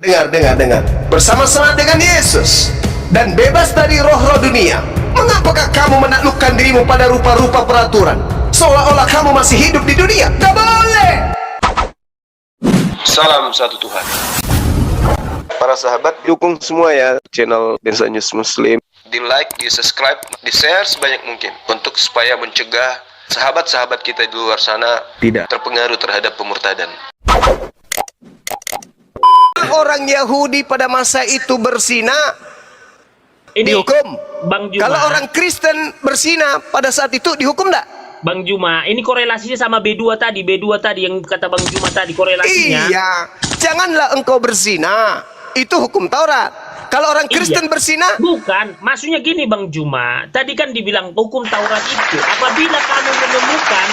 Dengar. Bersama-sama dengan Yesus dan bebas dari roh-roh dunia, mengapakah kamu menaklukkan dirimu pada rupa-rupa peraturan, seolah-olah kamu masih hidup di dunia? Gak boleh! Salam satu Tuhan. Para sahabat, dukung semua ya channel Densa News Muslim. Di like, di subscribe, di share sebanyak mungkin, untuk supaya mencegah sahabat-sahabat kita di luar sana tidak terpengaruh terhadap pemurtadan. Orang Yahudi pada masa itu berzina, dihukum. Bang Juma, kalau orang Kristen berzina pada saat itu dihukum enggak? Bang Juma, ini korelasinya sama B2 tadi yang kata Bang Juma tadi, korelasinya. Iya, janganlah engkau berzina, itu hukum Taurat. Kalau orang Kristen berzina, bukan, maksudnya gini Bang Juma, tadi kan dibilang hukum Taurat itu, apabila kamu menemukan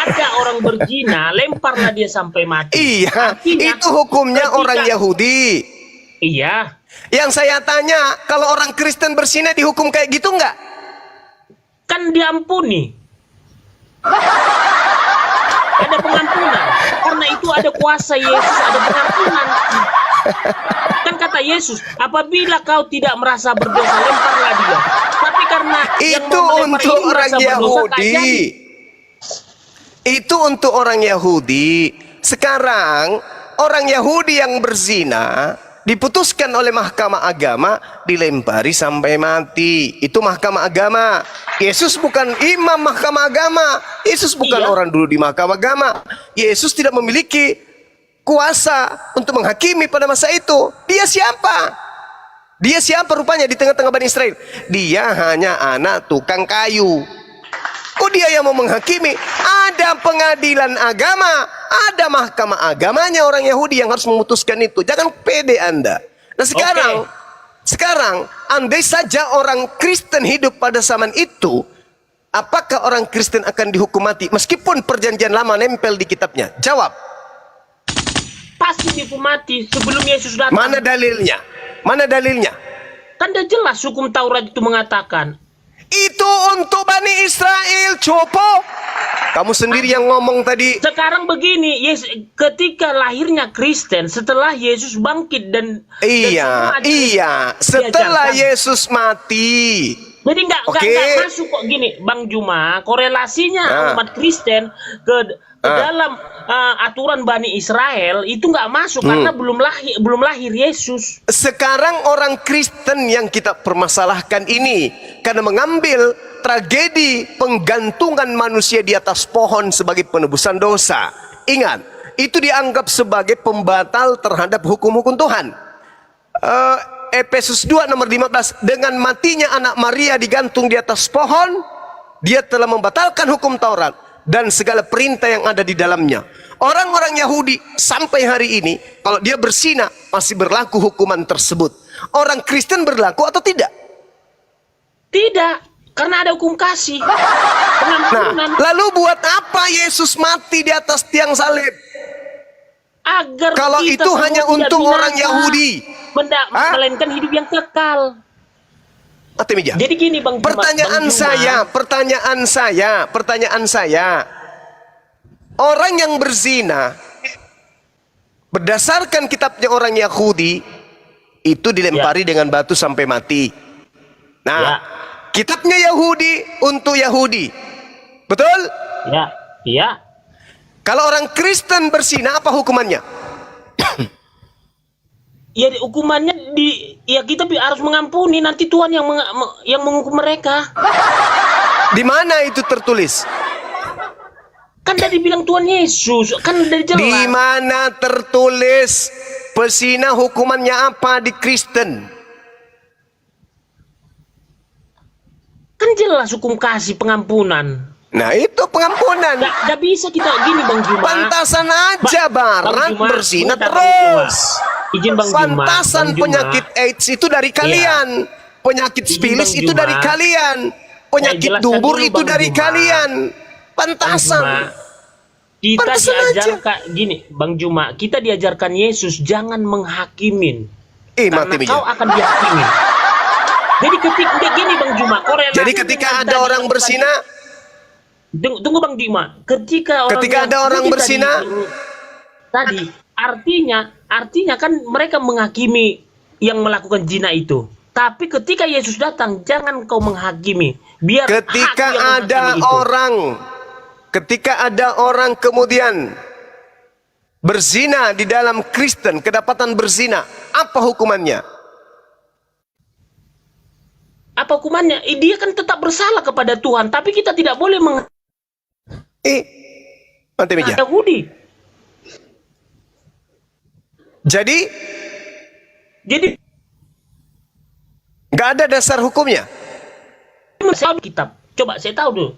ada orang berzina, lemparlah dia sampai mati. Iya, artinya, itu hukumnya orang Yahudi. Iya. Yang saya tanya, kalau orang Kristen berzina dihukum kayak gitu enggak? Kan diampuni. Ada pengampunan. Karena itu ada kuasa Yesus, ada pengampunan. Kan kata Yesus, apabila kau tidak merasa berdosa, lemparlah dia. Tapi karena itu untuk orang Yahudi. Itu untuk orang Yahudi. Sekarang orang Yahudi yang berzina diputuskan oleh mahkamah agama, dilempari sampai mati. Itu mahkamah agama. Yesus bukan imam mahkamah agama. Yesus bukan orang dulu di mahkamah agama. Yesus tidak memiliki kuasa untuk menghakimi pada masa itu. Dia siapa? Dia siapa rupanya di tengah-tengah Bani Israel? Dia hanya anak tukang kayu. Kok dia yang mau menghakimi? Ada pengadilan agama, ada mahkamah agamanya orang Yahudi yang harus memutuskan itu. Jangan pede Anda. Nah sekarang andai saja orang Kristen hidup pada zaman itu, apakah orang Kristen akan dihukum mati meskipun perjanjian lama nempel di kitabnya? Jawab. Pasti dihukum mati sebelum Yesus datang. Mana dalilnya? Mana dalilnya? Kan udah jelas hukum Taurat itu mengatakan. Itu untuk Bani Israel, copo. Kamu sendiri yang ngomong tadi. Sekarang begini, ketika lahirnya Kristen, setelah Yesus bangkit dan setelah Yesus mati. Jadi nggak masuk kok gini, Bang Juma, korelasinya umat Kristen ke dalam aturan Bani Israel itu nggak masuk karena belum lahir Yesus. Sekarang orang Kristen yang kita permasalahkan ini karena mengambil tragedi penggantungan manusia di atas pohon sebagai penebusan dosa. Ingat, itu dianggap sebagai pembatal terhadap hukum-hukum Tuhan. Efesus 2 nomor 15, dengan matinya anak Maria digantung di atas pohon, dia telah membatalkan hukum Taurat dan segala perintah yang ada di dalamnya. Orang-orang Yahudi sampai hari ini, kalau dia berzina masih berlaku hukuman tersebut. Orang Kristen berlaku atau tidak? Tidak, karena ada hukum kasih. Nah, lalu buat apa Yesus mati di atas tiang salib? Agar kalau itu hanya untuk orang Yahudi, melainkan hidup yang kekal. Jadi gini Bang Juma, pertanyaan saya, orang yang berzina berdasarkan kitabnya orang Yahudi itu dilempari dengan batu sampai mati. Nah, kitabnya Yahudi untuk Yahudi, betul? Iya. Kalau orang Kristen berzina apa hukumannya? Ya hukumannya kita harus mengampuni, nanti Tuhan yang menghukum mereka. Di mana itu tertulis? Kan tadi bilang Tuhan Yesus, kan dari jelas. Di mana tertulis pezina hukumannya apa di Kristen? Kan jelas hukum kasih, pengampunan. Nah itu pengampunan. Gak bisa kita gini Bang Juma. Pantasan aja barat berzina terus. Izin Bang Juma. Pantasan penyakit AIDS itu dari kalian. Penyakit spilis itu dari kalian. Penyakit dubur itu dari kalian. Pantasan. Kita diajarkan gini Bang Juma, kita diajarkan Yesus jangan menghakimin. Karena kau akan dihakimi. Jadi ketika gini Bang Juma, jadi ketika ada orang berzina, tunggu Bang Juma, ketika ada orang berzina tadi artinya Artinya kan mereka menghakimi yang melakukan zina itu. Tapi ketika Yesus datang, jangan kau menghakimi. Biar Ketika aku yang ada menghakimi itu. ketika ada orang kemudian berzina di dalam Kristen, kedapatan berzina, apa hukumannya? Apa hukumannya? Dia kan tetap bersalah kepada Tuhan, tapi kita tidak boleh Mati meja. Yahudi. Jadi nggak ada dasar hukumnya. saya tahu kitab. Coba saya tahu dulu.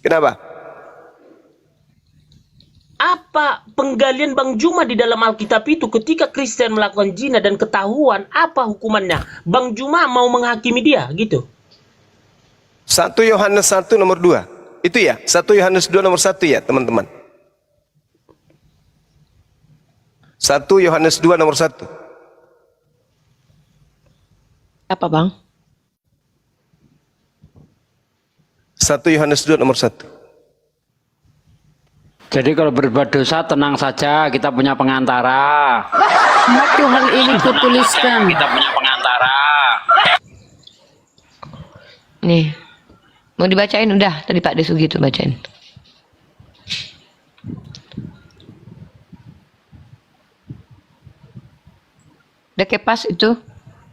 Kenapa? Apa penggalian Bang Juma di dalam Alkitab itu ketika Kristen melakukan zina dan ketahuan, apa hukumannya? Bang Juma mau menghakimi dia, gitu. 1 Yohanes 1 nomor 2. Itu ya, 1 Yohanes 2 nomor 1 ya, teman-teman. 1 Yohanes 2 nomor 1. Apa bang? 1 Yohanes 2 nomor 1. Jadi kalau berbuat dosa tenang saja, kita punya pengantara. Waktu hal ini kutuliskan. Kita punya pengantara. Nih, mau dibacain udah tadi Pak Desugi tuh bacain. Udah kepas itu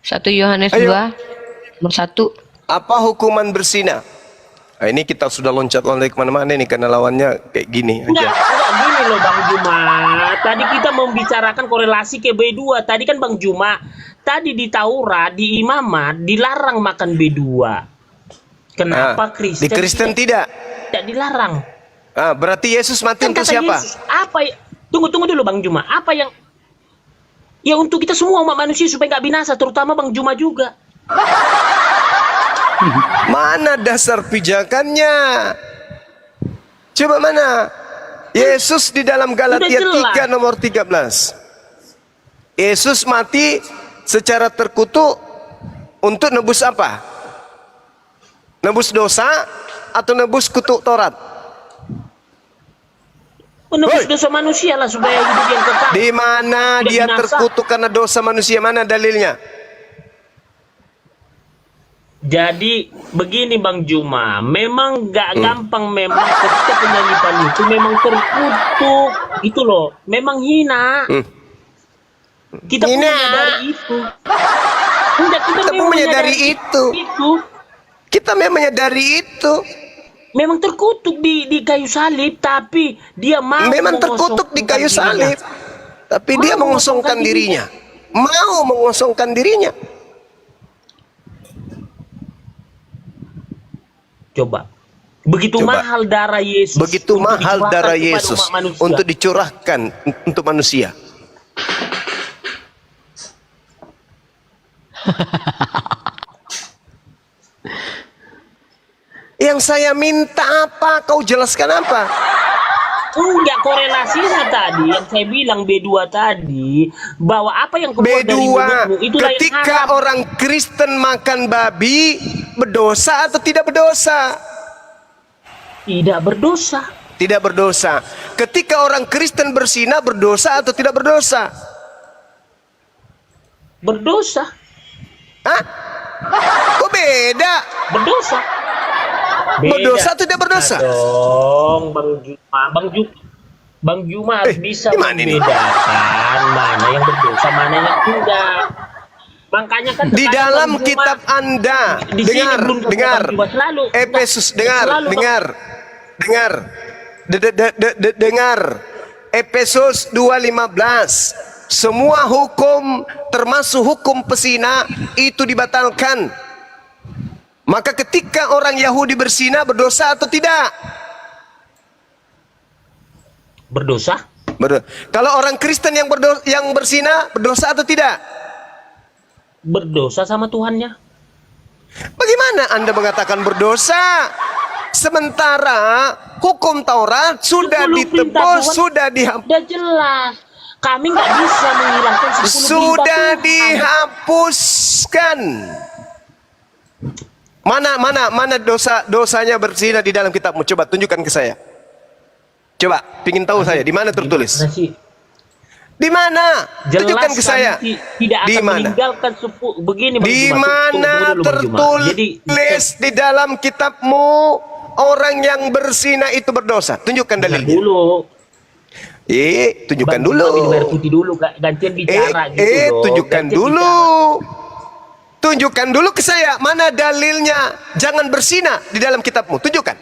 1 Yohanes Ayo. 2 nomor 1. Apa hukuman berzina? Nah, ini kita sudah loncat-loncat kemana-mana nih karena lawannya kayak gini Enggak aja. gini loh Bang Juma. Tadi kita membicarakan korelasi ke B2. Tadi kan Bang Juma, tadi di Taurat, di Imamat dilarang makan B2. Kenapa Di Kristen tidak? tidak dilarang? Berarti Yesus mati Kan untuk kata siapa? Yesus, tunggu dulu Bang Juma. Apa yang ya untuk kita semua umat manusia supaya nggak binasa, terutama Bang Juma juga. Mana dasar pijakannya? Coba mana? Yesus di dalam Galatia Udah 3 nomor 13. Yesus mati secara terkutuk untuk nebus apa? Nebus dosa atau nebus kutuk Taurat? Menebus dosa manusia lah supaya hidup yang kekal. Di mana Tidak dia binasa. terkutuk karena dosa manusia? Mana dalilnya? Jadi begini Bang Juma, memang nggak gampang memang ketika penyaliban itu memang terkutuk gitu loh, memang hina. Kita pun Hina. menyadari itu. Enggak, kita Kita pun memang menyadari itu. Kita memang menyadari itu. Memang terkutuk di kayu salib, tapi dia mau Memang terkutuk di kayu mengosongkan salib. dirinya. Tapi dia Mau mengosongkan mengosongkan dirinya. Mau mengosongkan dirinya. Coba. Begitu Coba. mahal darah Yesus. Begitu untuk mahal dicurahkan darah kepada Yesus umat manusia. untuk dicurahkan untuk manusia. Yang saya minta apa? Kau jelaskan apa? Enggak, korelasinya tadi yang saya bilang B2 tadi, bahwa apa yang keluar dari B2, mulutmu itulah yang ketika haram. orang Kristen makan babi, berdosa atau tidak berdosa? Tidak berdosa. Tidak berdosa. Ketika orang Kristen berzina, berdosa atau tidak berdosa? Berdosa. Hah? Kok beda? Berdosa. Berdosa atau tidak berdosa? Dong, Bang Juma harus bisa gimana ini? membedakan mana yang berdosa, mana yang tidak. Makanya kan Di terkadang dalam Bang Juma kitab Anda, di sini dengar, belum ketemu dengar. Bang Juma, selalu. Efesus, dengar, Selalu, Bang. dengar. Dengar. Efesus 2:15. Semua hukum termasuk hukum pesina itu dibatalkan. Maka ketika orang Yahudi berzina, berdosa atau tidak? Berdosa? Kalau orang Kristen yang berzina, berdosa atau tidak? Berdosa sama Tuhannya. Bagaimana Anda mengatakan berdosa? Sementara hukum Taurat sudah 10 perintah ditebus, Tuhan sudah dihapus. Udah jelas. Kami nggak bisa menghilangkan 10 perintah Sudah Tuhan. dihapuskan. Mana dosanya berzina di dalam kitabmu? Coba tunjukkan ke saya. Coba, pingin tahu saya di mana tertulis? Gimana sih? Di mana? Tunjukkan Jelas ke saya. tidak Di akan mana? meninggalkan begini Bang Di Juma. mana Tunggu dulu, Bang Juma. tertulis di dalam kitabmu orang yang berzina itu berdosa? Tunjukkan Dengar dalilnya. dulu. Tunjukkan Bang dulu. Juma minum air putih dulu, gantian bicara gitu loh. Tunjukkan Gantian dulu. bicara. Tunjukkan dulu ke saya mana dalilnya jangan berzina di dalam kitabmu. Tunjukkan.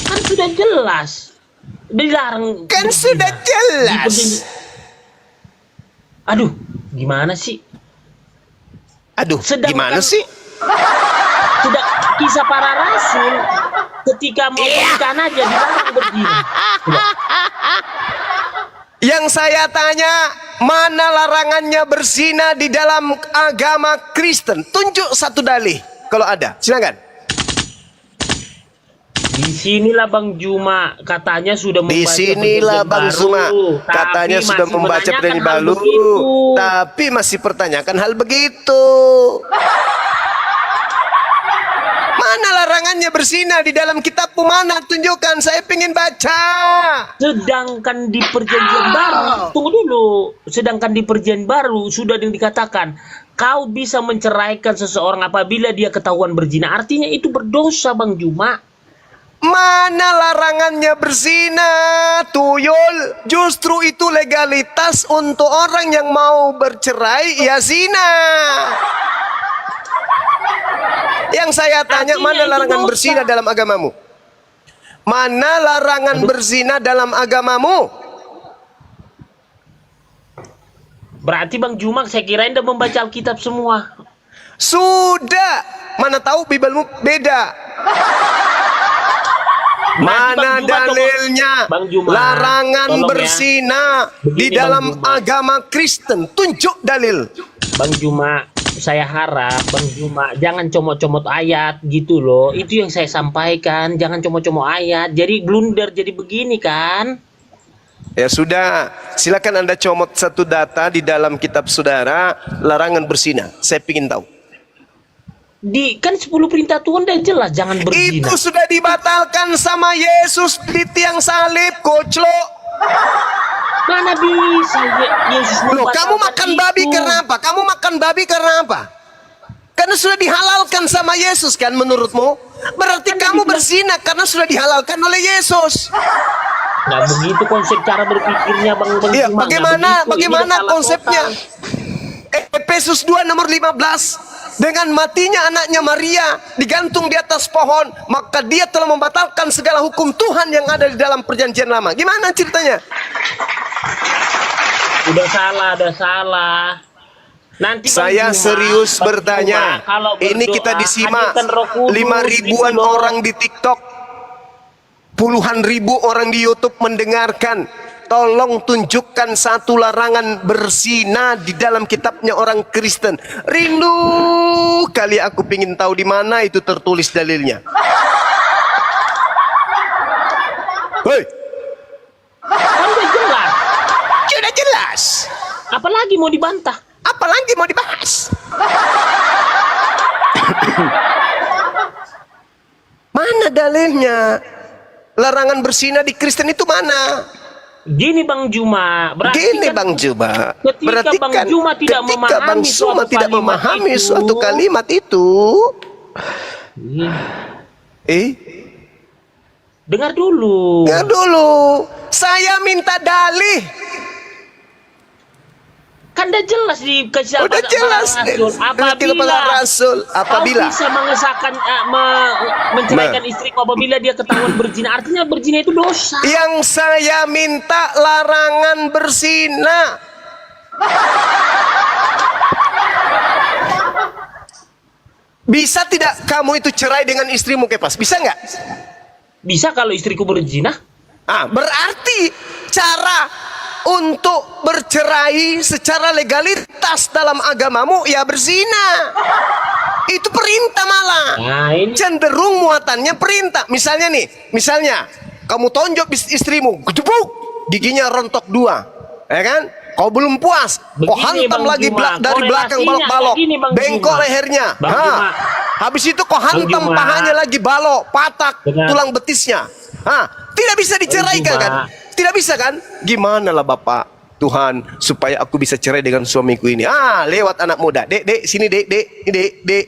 Kan sudah jelas. Dilarang. Kan sudah jelas. Aduh, gimana sih? Aduh, Sedangkan- gimana sih? Sudah kisah para rasul ketika mau pernikahan aja dilarang berzina. Sudah. Yang saya tanya, mana larangannya berzina di dalam agama Kristen? Tunjuk satu dalih kalau ada. Silakan. Di sinilah Bang Juma katanya sudah membaca Di sinilah perjanjian Bang baru, Zuma tapi katanya sudah masih membaca menanyakan perjanjian hal baru, begitu. tapi masih pertanyakan hal begitu. Mana larangannya berzina di dalam kitabmu? Mana? Tunjukkan, saya ingin baca. Sedangkan di perjanjian baru, tunggu dulu. Sedangkan di perjanjian baru sudah dikatakan kau bisa menceraikan seseorang apabila dia ketahuan berzina. Artinya itu berdosa Bang Juma. Mana larangannya berzina, tuyul? Justru itu legalitas untuk orang yang mau bercerai, ya zina. Yang saya tanya, Artinya mana itu larangan dosa. berzina dalam agamamu? Mana larangan berzina dalam agamamu? Berarti Bang Juma saya kirain udah membaca Alkitab semua. Sudah. Mana tahu Bibelmu beda. Mana Bang Juma, dalilnya Bang Juma, larangan tolong ya. berzina di Begini, Bang dalam Juma. agama Kristen? Tunjuk dalil. Bang Juma, saya harap Bang Juma jangan comot-comot ayat gitu loh. Itu yang saya sampaikan, jangan comot-comot ayat. Jadi blunder jadi begini kan? Ya sudah, silakan Anda comot satu data di dalam kitab saudara larangan berzina. Saya ingin tahu. Di kan 10 perintah Tuhan udah jelas jangan berzina. Itu sudah dibatalkan sama Yesus di tiang salib, koclo. Mana bisa Yesus Loh, kamu membatalkan makan itu? babi karena apa? Kamu makan babi karena apa? Karena sudah dihalalkan sama Yesus kan menurutmu? Berarti kamu berzina karena sudah dihalalkan oleh Yesus. Nggak begitu konsep cara berpikirnya Bang Iya, Juma. bagaimana Nggak begitu. Ini bagaimana udah salah konsepnya? total. Efesus 2 nomor 15. Dengan matinya anaknya Maria digantung di atas pohon, maka dia telah membatalkan segala hukum Tuhan yang ada di dalam perjanjian lama. Gimana ceritanya? Udah salah. Nanti Bang Saya Juma, serius Bang bertanya. Juma, kalau Ini berdoa, kita disimak hadirkan Roh Kudus, 5.000-an gitu loh. orang di TikTok, puluhan ribu orang di YouTube mendengarkan. Tolong tunjukkan satu larangan berzina di dalam kitabnya orang Kristen. Rindu kali aku pingin tahu di mana itu tertulis dalilnya. Hei, Kan udah jelas. sudah jelas. Apalagi mau dibantah? Apalagi mau dibahas? Mana dalilnya? Larangan berzina di Kristen itu mana? Gini Bang Juma, berarti Gini kan Bang Juma, ketika berarti Bang kan Juma tidak ketika memahami Bang Juma suatu tidak kalimat memahami itu, suatu kalimat itu, dengar dulu. ya dulu, saya minta dalih. Kan udah jelas di kisah Udah para jelas rasul. Kepada Rasul, apabila kau bisa mengesahkan menceraikan istrimu apabila dia ketahuan berzina, artinya berzina itu dosa. yang saya minta larangan berzina. Bisa tidak kamu itu cerai dengan istrimu, Kepas? Bisa nggak? Bisa kalau istriku berzina? Berarti cara untuk bercerai secara legalitas dalam agamamu ya berzina. Itu perintah malah. Nah, ini Cenderung muatannya perintah. Misalnya kamu tonjok istrimu, gedebuk, giginya rontok 2, ya kan? Kau belum puas, kau Begini, hantam Bang lagi Juma, dari belakang korelasinya balok-balok, kayak gini, Bang bengkok Juma. lehernya. Bang Juma. Habis itu kau hantam Juma. pahanya lagi balok, patak Dengar. tulang betisnya. Tidak bisa diceraikan kan? Cuma- Tidak bisa kan? Gimana lah Bapak Tuhan supaya aku bisa cerai dengan suamiku ini? Lewat anak muda. Dek, sini dek.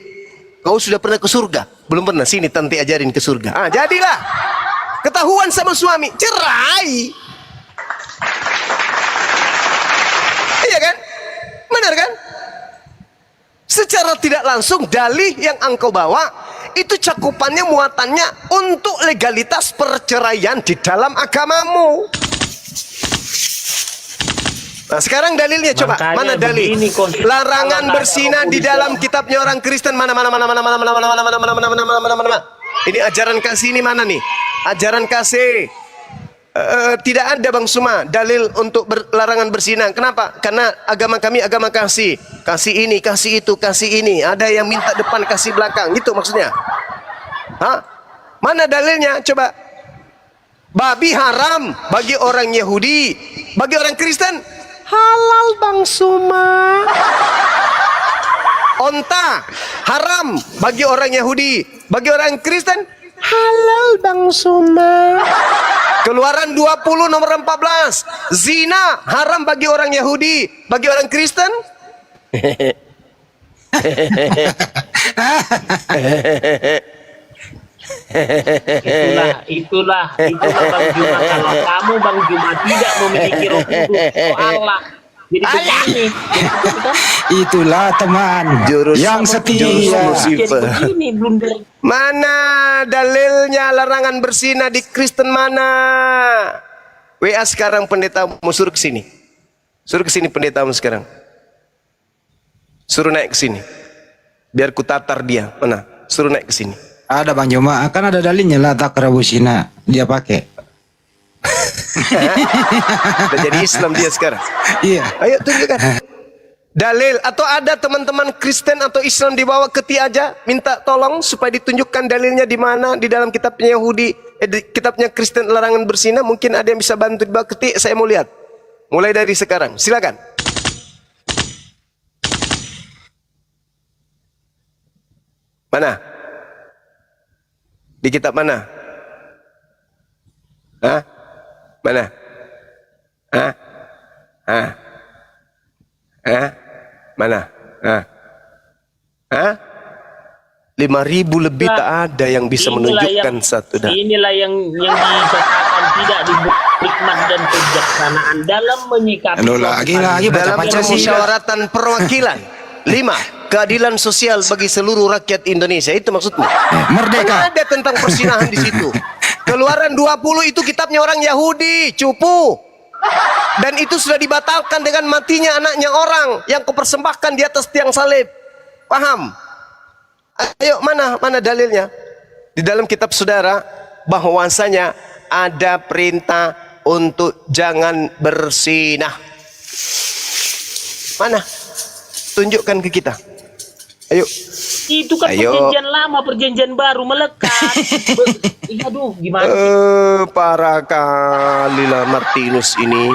Kau sudah pernah ke surga? Belum pernah. Sini tante ajarin ke surga. Jadilah. Ketahuan sama suami, cerai. Iya kan? Benar kan? Secara tidak langsung dalih yang engkau bawa itu cakupannya, muatannya untuk legalitas perceraian di dalam agamamu. Nah, sekarang dalilnya coba. Makanya Mana dalil? begini konsep. Larangan Kalau berzina nggak ada di dalam kepolisian. kitabnya orang Kristen mana? Ini ajaran kasih ini mana nih? Ajaran kasih. Tidak ada Bang Suma dalil untuk larangan berzina. Kenapa? Karena agama kami agama kasih. Kasih ini, kasih itu, kasih ini. Ada yang minta depan, kasih belakang. Gitu maksudnya. Mana dalilnya? Coba. Babi haram bagi orang Yahudi, bagi orang Kristen halal Bang Suma. Onta haram bagi orang Yahudi, bagi orang Kristen halal Bang Suma. Keluaran 20 nomor 14. Zina haram bagi orang Yahudi, bagi orang Kristen Itulah Bang Juma. Kalau kamu Bang Juma tidak memiliki Roh Kudus, itu Allah. Jadi begini, Itulah teman Jurus- yang jurus setia. jadi Lucifer. begini blunder. Mana dalilnya larangan berzina di Kristen mana? WA sekarang pendeta mau suruh ke sini. Suruh ke sini pendetamu sekarang. Suruh naik ke sini. Biar ku tatar dia. Mana? Suruh naik ke sini. Ada Bang Joma, akan ada dalilnya lah takrabusina dia pakai. Udah jadi Islam dia sekarang. Iya. Ayo tunjukkan. Dalil atau ada teman-teman Kristen atau Islam dibawa keti aja, minta tolong supaya ditunjukkan dalilnya di mana di dalam kitabnya Yahudi, di kitabnya Kristen larangan berzina. Mungkin ada yang bisa bantu dibawa keti. Saya mau lihat. Mulai dari sekarang. Silakan. Mana? Di kitab mana? Mana? Mana? 5.000 lebih tak ada yang bisa menunjukkan satu dah. Inilah yang dikatakan tidak diberi hikmat dan kebijaksanaan dalam menyikapi Lagi baca Dalam Pancasila. permusyawaratan perwakilan 5. Keadilan sosial bagi seluruh rakyat Indonesia. Itu maksudnya. Merdeka. Mana ada tentang persinahan di situ. Keluaran 20 itu kitabnya orang Yahudi, cupu. Dan itu sudah dibatalkan dengan matinya anaknya orang yang kupersembahkan di atas tiang salib. Paham? Ayo mana dalilnya? Di dalam kitab saudara bahwasanya ada perintah untuk jangan bersinah. Mana? Tunjukkan ke kita. Ayo. Itu kan Ayo. perjanjian lama, perjanjian baru melekat. Aduh, gimana sih? Parah kali lah Martinus ini.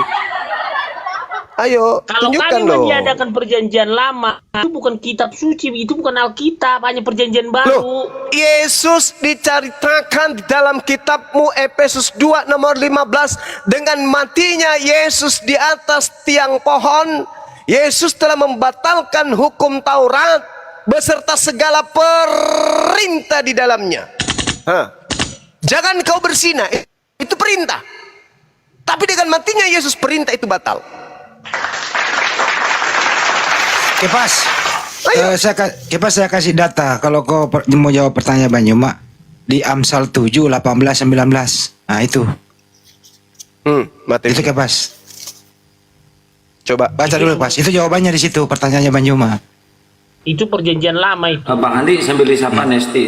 Ayo, Kalau tunjukkan kami loh. meniadakan perjanjian lama, itu bukan kitab suci, itu bukan Alkitab, hanya perjanjian baru. Loh, Yesus diceritakan di dalam kitabmu Efesus 2 nomor 15 dengan matinya Yesus di atas tiang pohon. Yesus telah membatalkan hukum Taurat beserta segala perintah di dalamnya. Jangan kau berzina, itu perintah. Tapi dengan matinya Yesus perintah itu batal. Kepas. Ayo. Saya kasih data kalau kau mau jawab pertanyaan Bang Joma di Amsal 7 18 19. Nah itu. Mati. Itu Kepas. Coba Baca dulu Pas. Itu jawabannya di situ pertanyaannya Bang Joma. Itu perjanjian lama itu. Bang Andi sambil disapa Nesti.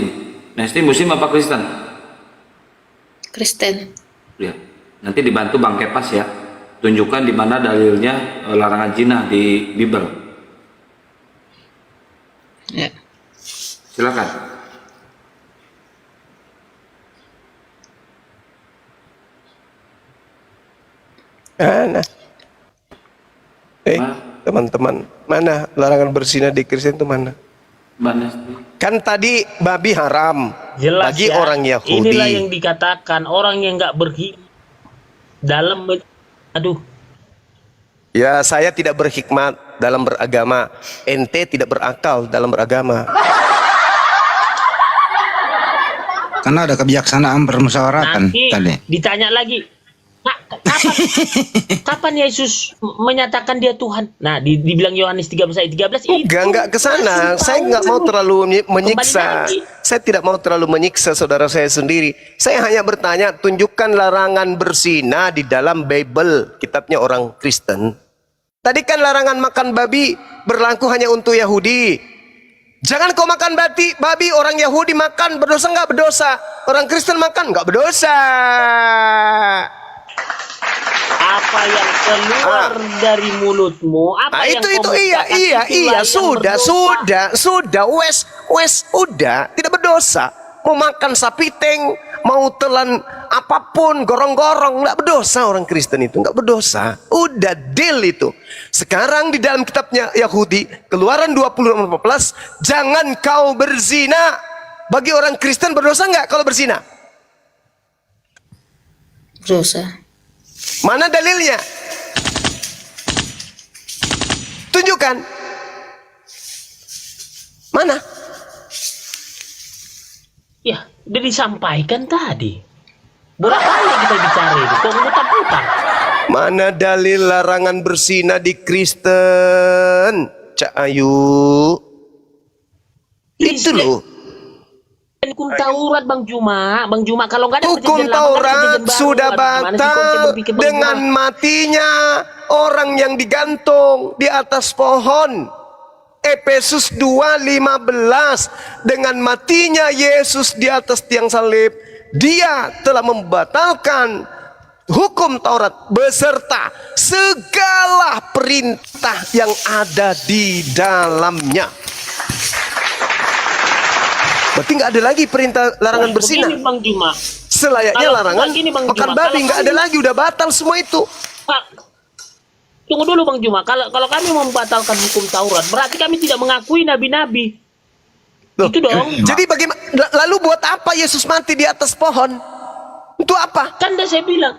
Nesti Muslim apa Kristen? Kristen. Ya. Nanti dibantu Bang Kepas ya. Tunjukkan di mana dalilnya larangan zina di Bible. Ya. Silakan. Mana? Teman-teman, mana larangan berzina di Kristen itu mana? Mbak Nesti. Kan tadi babi haram, Jelas bagi ya. orang Yahudi. Inilah yang dikatakan orang yang nggak dalam aduh. Ya, saya tidak berhikmat dalam beragama. Ente tidak berakal dalam beragama. Karena ada kebijaksanaan bermusyawaratan Nanti tadi. ditanya lagi, kapan Yesus menyatakan dia Tuhan? Nah, dibilang Yohanes 13 ayat 13 itu. Enggak ke sana. Saya nggak mau terlalu menyiksa. Saya tidak mau terlalu menyiksa saudara saya sendiri. Saya hanya bertanya, tunjukkan larangan berzina di dalam Bible, kitabnya orang Kristen. Tadi kan larangan makan babi berlaku hanya untuk Yahudi. Jangan kau makan babi, orang Yahudi makan berdosa nggak berdosa? Orang Kristen makan nggak berdosa. Apa yang keluar dari mulutmu? Apa yang Itu kau iya katakan, itulah yang sudah wes udah tidak berdosa. Mau makan sapi teng, mau telan apapun gorong-gorong nggak berdosa. Orang Kristen itu nggak berdosa. Udah deal itu. Sekarang di dalam kitabnya Yahudi Keluaran 20:14, jangan kau berzina. Bagi orang Kristen berdosa nggak kalau berzina? Dosa. Mana dalilnya? Tunjukkan. Mana? Ya, udah disampaikan tadi. Berapa kali kita bicara itu? Kok mutar-mutar? Mana dalil larangan berzina di Kristen? Cak Ayu. Itu loh. Hukum Taurat Bang Juma kalau nggak ada Hukum perjanjian lama, nggak ada Taurat perjanjian baru. sudah Aduh, gimana sih konsep batal berpikir Bang dengan Juma? matinya orang yang digantung di atas pohon. Efesus 2:15, dengan matinya Yesus di atas tiang salib, dia telah membatalkan hukum Taurat beserta segala perintah yang ada di dalamnya. Berarti nggak ada lagi perintah larangan berzina. Begini Bang Juma. Selayaknya Kalau- larangan begini, Bang makan Juma, babi kalau nggak ada lagi, udah batal semua itu. Pak, tunggu dulu Bang Juma. Kalau kami membatalkan hukum Taurat, berarti kami tidak mengakui nabi-nabi. Loh, Itu dong. Jadi bagaimana? Lalu buat apa Yesus mati di atas pohon? Untuk apa? Kan dah saya bilang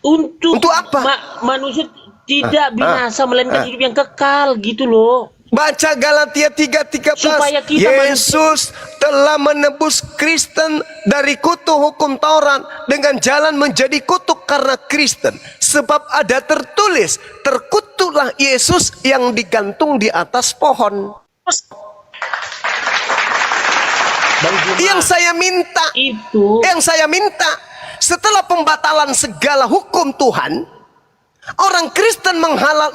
untuk apa? manusia tidak binasa melainkan hidup yang kekal gitu loh. Baca Galatia 3:13. Supaya kita Yesus telah menebus Kristen dari kutuk hukum Taurat dengan jalan menjadi kutuk karena Kristen. Sebab ada tertulis, terkutuklah Yesus yang digantung di atas pohon. Bang Juma, Yang saya minta, setelah pembatalan segala hukum Tuhan, orang Kristen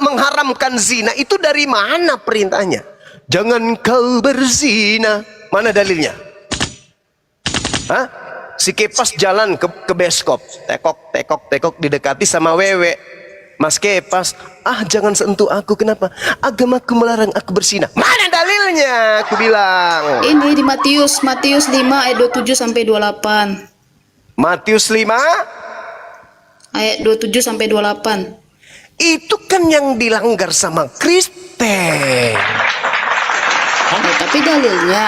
mengharamkan zina itu dari mana perintahnya? Jangan kau berzina. Mana dalilnya? Hah? Si Kepas jalan ke beskop, tekok didekati sama wewe. Mas Kepas, jangan sentuh aku, kenapa? Agamaku melarang aku berzina. Mana dalilnya? Aku bilang. Ini di Matius 5 ayat 27 sampai 28. Matius 5 Ayat 27 sampai 28. itu kan yang dilanggar sama Kristen. Tapi dalilnya.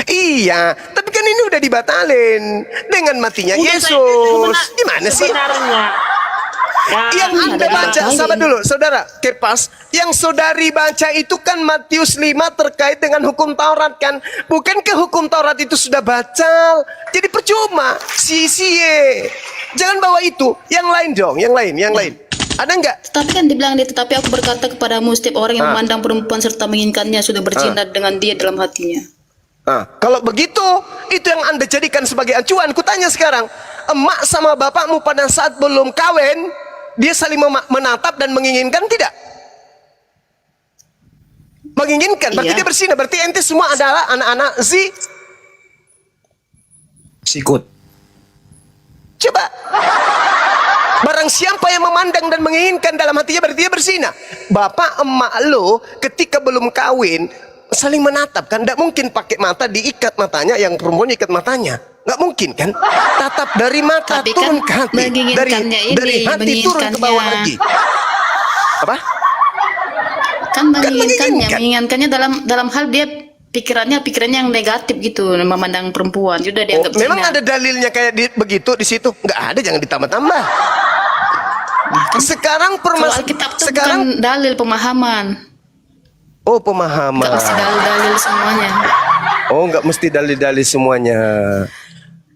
Iya, tapi kan ini udah dibatalin dengan matinya Yesus. Gimana sih? Sebenarnya. Yang Anda baca, sabar dulu, saudara Kepas. Yang saudari baca itu kan Matius 5 terkait dengan hukum Taurat kan? Bukankah hukum Taurat itu sudah batal? Jadi percuma, sia-sia. Jangan bawa itu, yang lain dong, yang lain. Ada nggak? Tetapi kan dibilang dia, tetapi aku berkata kepadamu, setiap orang yang memandang perempuan serta menginginkannya sudah berzina dengan dia dalam hatinya. Kalau begitu, itu yang Anda jadikan sebagai acuan. Kutanya sekarang, emak sama bapakmu pada saat belum kawin, dia saling menatap dan menginginkan tidak? Menginginkan, berarti Iya. dia berzina. Berarti ente semua adalah anak-anak Sikut. Coba. Barang siapa yang memandang dan menginginkan dalam hatinya, berarti dia berzina. Bapak emak lo ketika belum kawin saling menatap kan? Tidak mungkin pakai mata diikat matanya, yang perempuan ikat matanya. Nggak mungkin kan? Tatap dari mata Tapi turun kan ke hati, menginginkannya dari hati turun ke bawah lagi. Apa? Kan menginginkannya menginginkan. dalam hal dia pikirannya yang negatif gitu, memandang perempuan sudah dianggap Memang zina. ada dalilnya kayak begitu di situ? Nggak ada, jangan ditambah-tambah. Sekarang Kalau Alkitab itu bukan dalil pemahaman, pemahaman. nggak mesti dalil-dalil semuanya. Nggak mesti dalil-dalil semuanya.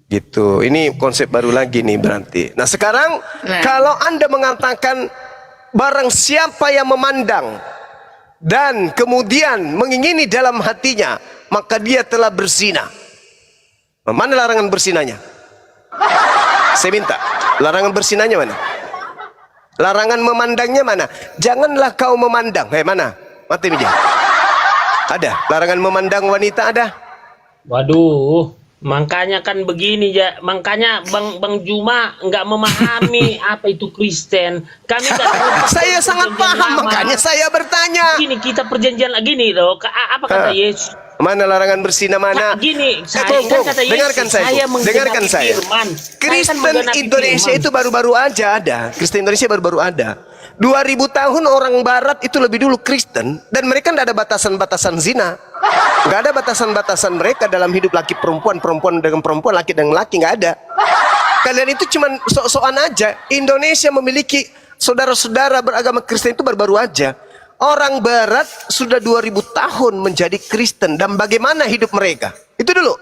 Gitu. Ini konsep baru lagi nih berarti. Nah sekarang kalau Anda mengatakan barang siapa yang memandang dan kemudian mengingini dalam hatinya, maka dia telah berzina. Mana larangan berzinanya? Saya minta, larangan berzinanya mana? Larangan memandangnya mana? Janganlah kau memandang. Mana? Mati meja. Ada? Larangan memandang wanita ada? Waduh, makanya kan begini ya, makanya Bang Juma nggak memahami apa itu Kristen. Kami nggak terlepas Saya dari sangat perjanjian paham, lama. makanya saya bertanya. Gini kita perjanjian lagi nih loh. Apa kata Yesus? Mana larangan berzina mana? Gini, saya Bung, kan kata Yesus, dengarkan saya, Bung. Dengarkan menggenapi saya. firman. Kristen Saya kan menggenapi Indonesia firman. itu baru-baru aja ada. Kristen Indonesia baru-baru ada. 2000 tahun orang Barat itu lebih dulu Kristen, dan mereka tidak ada batasan-batasan zina. Nggak ada batasan-batasan mereka dalam hidup laki perempuan, perempuan dengan perempuan, laki dengan laki, nggak ada. Kalian itu cuman sok-sokan aja. Indonesia memiliki saudara-saudara beragama Kristen itu baru-baru aja. Orang Barat sudah 2000 tahun menjadi Kristen, dan bagaimana hidup mereka? Itu dulu.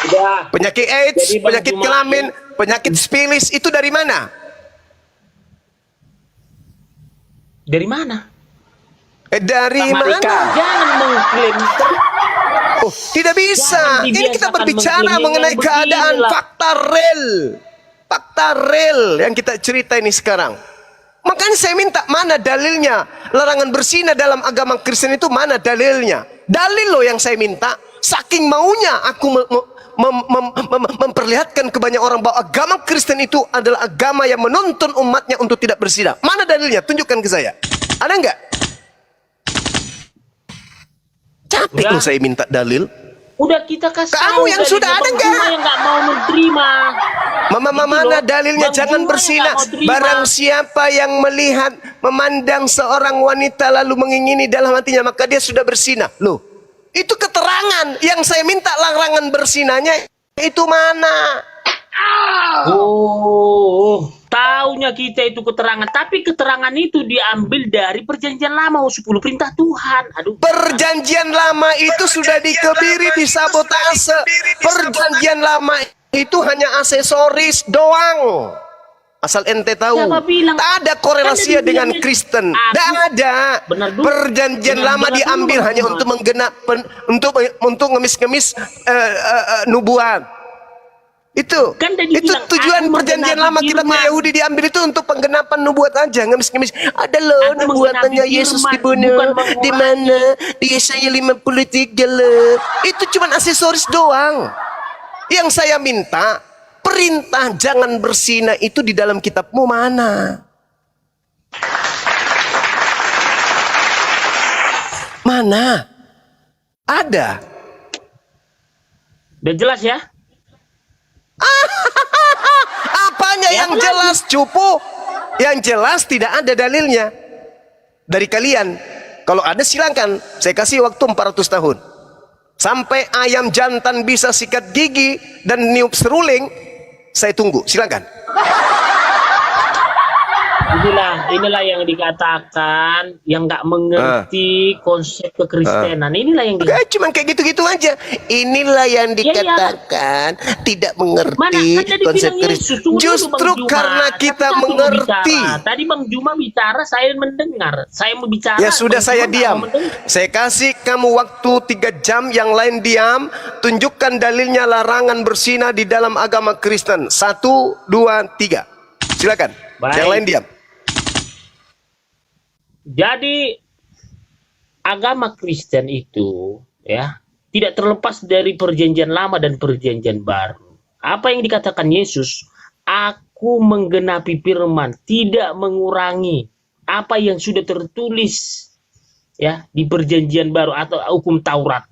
Udah. Penyakit AIDS, Jadi, Bang penyakit Juma, kelamin, penyakit spilis itu dari mana? Dari mana? Dari Pak Marika, mana? jangan mengklaim. Tidak bisa. Jangan Ini kita dibiasakan berbicara mengklaim mengenai yang keadaan beginilah. fakta real. Fakta real yang kita cerita ini sekarang. Makanya saya minta, mana dalilnya? Larangan berzina dalam agama Kristen itu mana dalilnya? Dalil loh yang saya minta. Saking maunya aku memperlihatkan ke banyak orang bahwa agama Kristen itu adalah agama yang menuntun umatnya untuk tidak berzina. Mana dalilnya? Tunjukkan ke saya. Ada nggak? Capek Udah. loh saya minta dalil. Udah kita kasih Kamu tahu yang dalilnya, sudah ada Bang nggak? Juma yang nggak mau menerima. Mama Gitu mana loh. dalilnya? Bang Jangan Juma berzina. yang nggak mau terima. Barang siapa yang melihat, memandang seorang wanita lalu mengingini dalam hatinya, maka dia sudah berzina. Loh, itu keterangan. Yang saya minta larangan berzinanya itu mana? Taunya kita itu keterangan, tapi keterangan itu diambil dari perjanjian lama, 10 perintah Tuhan. Aduh. Perjanjian lama itu sudah dikebiri, disabotase. Perjanjian lama itu hanya aksesoris doang. Asal ente tahu. Siapa bilang? Tak ada korelasinya Kan dengan dibilangnya- Kristen. Aduh. Tak ada. Benar dulu. Perjanjian Benar- lama benar diambil dulu, hanya Bang untuk Juma. menggenap untuk ngemis-ngemis nubuat. Itu Kan tadi itu bilang, tujuan aku perjanjian menggenapi lama kita firman. Yahudi diambil itu untuk penggenapan nubuat aja, ngemis-ngemis. Ada loh Aku nubuatannya menggenapi Yesus firman, dibunuh bukan di mana di Yesaya 53 loh. Itu cuma aksesoris doang. Yang saya minta, perintah jangan berzina itu di dalam kitabmu mana? Mana? Ada. Udah jelas ya? Apanya Ya, yang apa jelas, cupu? Yang jelas tidak ada dalilnya dari kalian. Kalau ada silakan, saya kasih waktu 400 tahun. Sampai ayam jantan bisa sikat gigi dan niup seruling, saya tunggu, silakan. Inilah yang dikatakan yang nggak mengerti konsep kekristenan. Inilah yang Cuman kayak gitu-gitu aja. Inilah yang dikatakan tidak mengerti Mana kan tadi konsep bilang Yesus. Kristus. Tunggu dulu, Justru Bang Juma. karena Tapi kita tadi mengerti. bicara. Tadi Bang Juma bicara, saya mendengar. Saya mau bicara. Ya sudah, Bang saya Juma nggak diam. mau mendengar. Saya kasih kamu waktu 3 jam, yang lain diam. Tunjukkan dalilnya larangan berzina di dalam agama Kristen. 1, 2, 3. Silakan. Baik. Yang lain diam. Jadi agama Kristen itu ya tidak terlepas dari perjanjian lama dan perjanjian baru. Apa yang dikatakan Yesus, aku menggenapi firman, tidak mengurangi apa yang sudah tertulis ya di perjanjian baru atau hukum Taurat.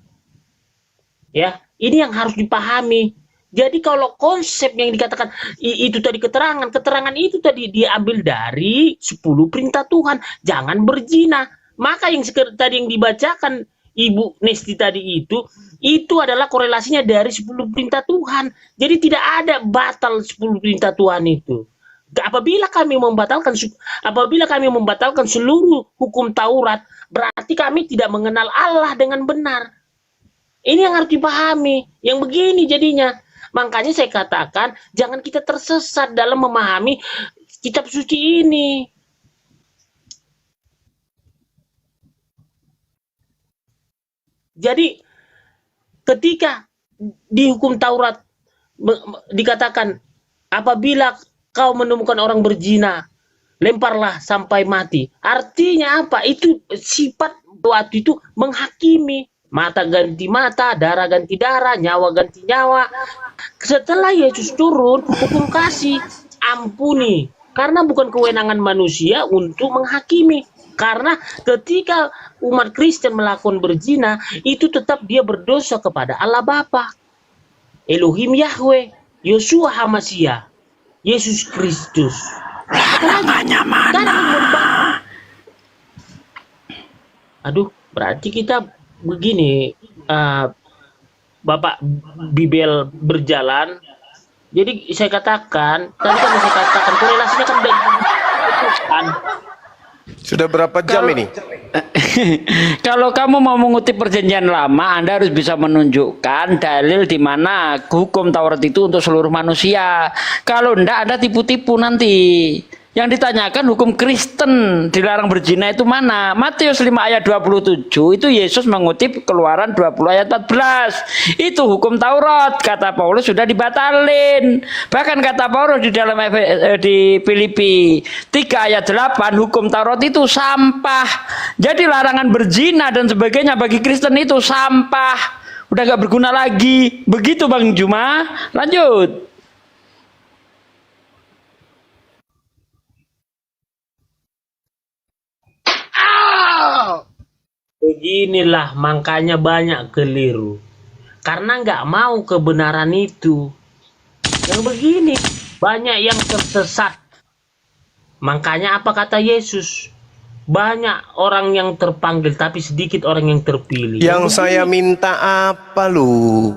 Ya, ini yang harus dipahami. Jadi kalau konsep yang dikatakan itu tadi keterangan itu tadi diambil dari 10 perintah Tuhan. Jangan berzina. Maka yang tadi yang dibacakan Ibu Nesti tadi itu adalah korelasinya dari 10 perintah Tuhan. Jadi tidak ada batal 10 perintah Tuhan itu. Apabila kami membatalkan seluruh hukum Taurat, berarti kami tidak mengenal Allah dengan benar. Ini yang harus dipahami. Yang begini jadinya. Makanya saya katakan jangan kita tersesat dalam memahami kitab suci ini. Jadi ketika di hukum Taurat dikatakan apabila kau menemukan orang berzina, lemparlah sampai mati. Artinya apa? Itu sifat waktu itu menghakimi. Mata ganti mata, darah ganti darah, nyawa ganti nyawa. Setelah Yesus turun, hukum kasih, ampuni. Karena bukan kewenangan manusia untuk menghakimi. Karena ketika umat Kristen melakukan berzina, itu tetap dia berdosa kepada Allah Bapa, Elohim Yahweh, Yeshua HaMashiach, Yesus Kristus. Larangannya mana? Aduh, berarti kita begini, Bapak Bibel berjalan. Jadi saya katakan, tadi kan saya katakan korelasinya kan Sudah berapa jam ini? Kalau kamu mau mengutip perjanjian lama, Anda harus bisa menunjukkan dalil di mana hukum Taurat itu untuk seluruh manusia. Kalau enggak, Anda tipu-tipu nanti. Yang ditanyakan hukum Kristen dilarang berzina itu mana? Matius 5 ayat 27 itu Yesus mengutip Keluaran 20 ayat 14. Itu hukum Taurat, kata Paulus sudah dibatalin. Bahkan kata Paulus di dalam di Filipi 3 ayat 8 hukum Taurat itu sampah. Jadi larangan berzina dan sebagainya bagi Kristen itu sampah. Udah gak berguna lagi. Begitu Bang Juma. Lanjut. Beginilah makanya banyak keliru. Karena nggak mau kebenaran itu. Yang begini, banyak yang tersesat. Makanya apa kata Yesus? Banyak orang yang terpanggil, tapi sedikit orang yang terpilih. Yang saya minta apa lu?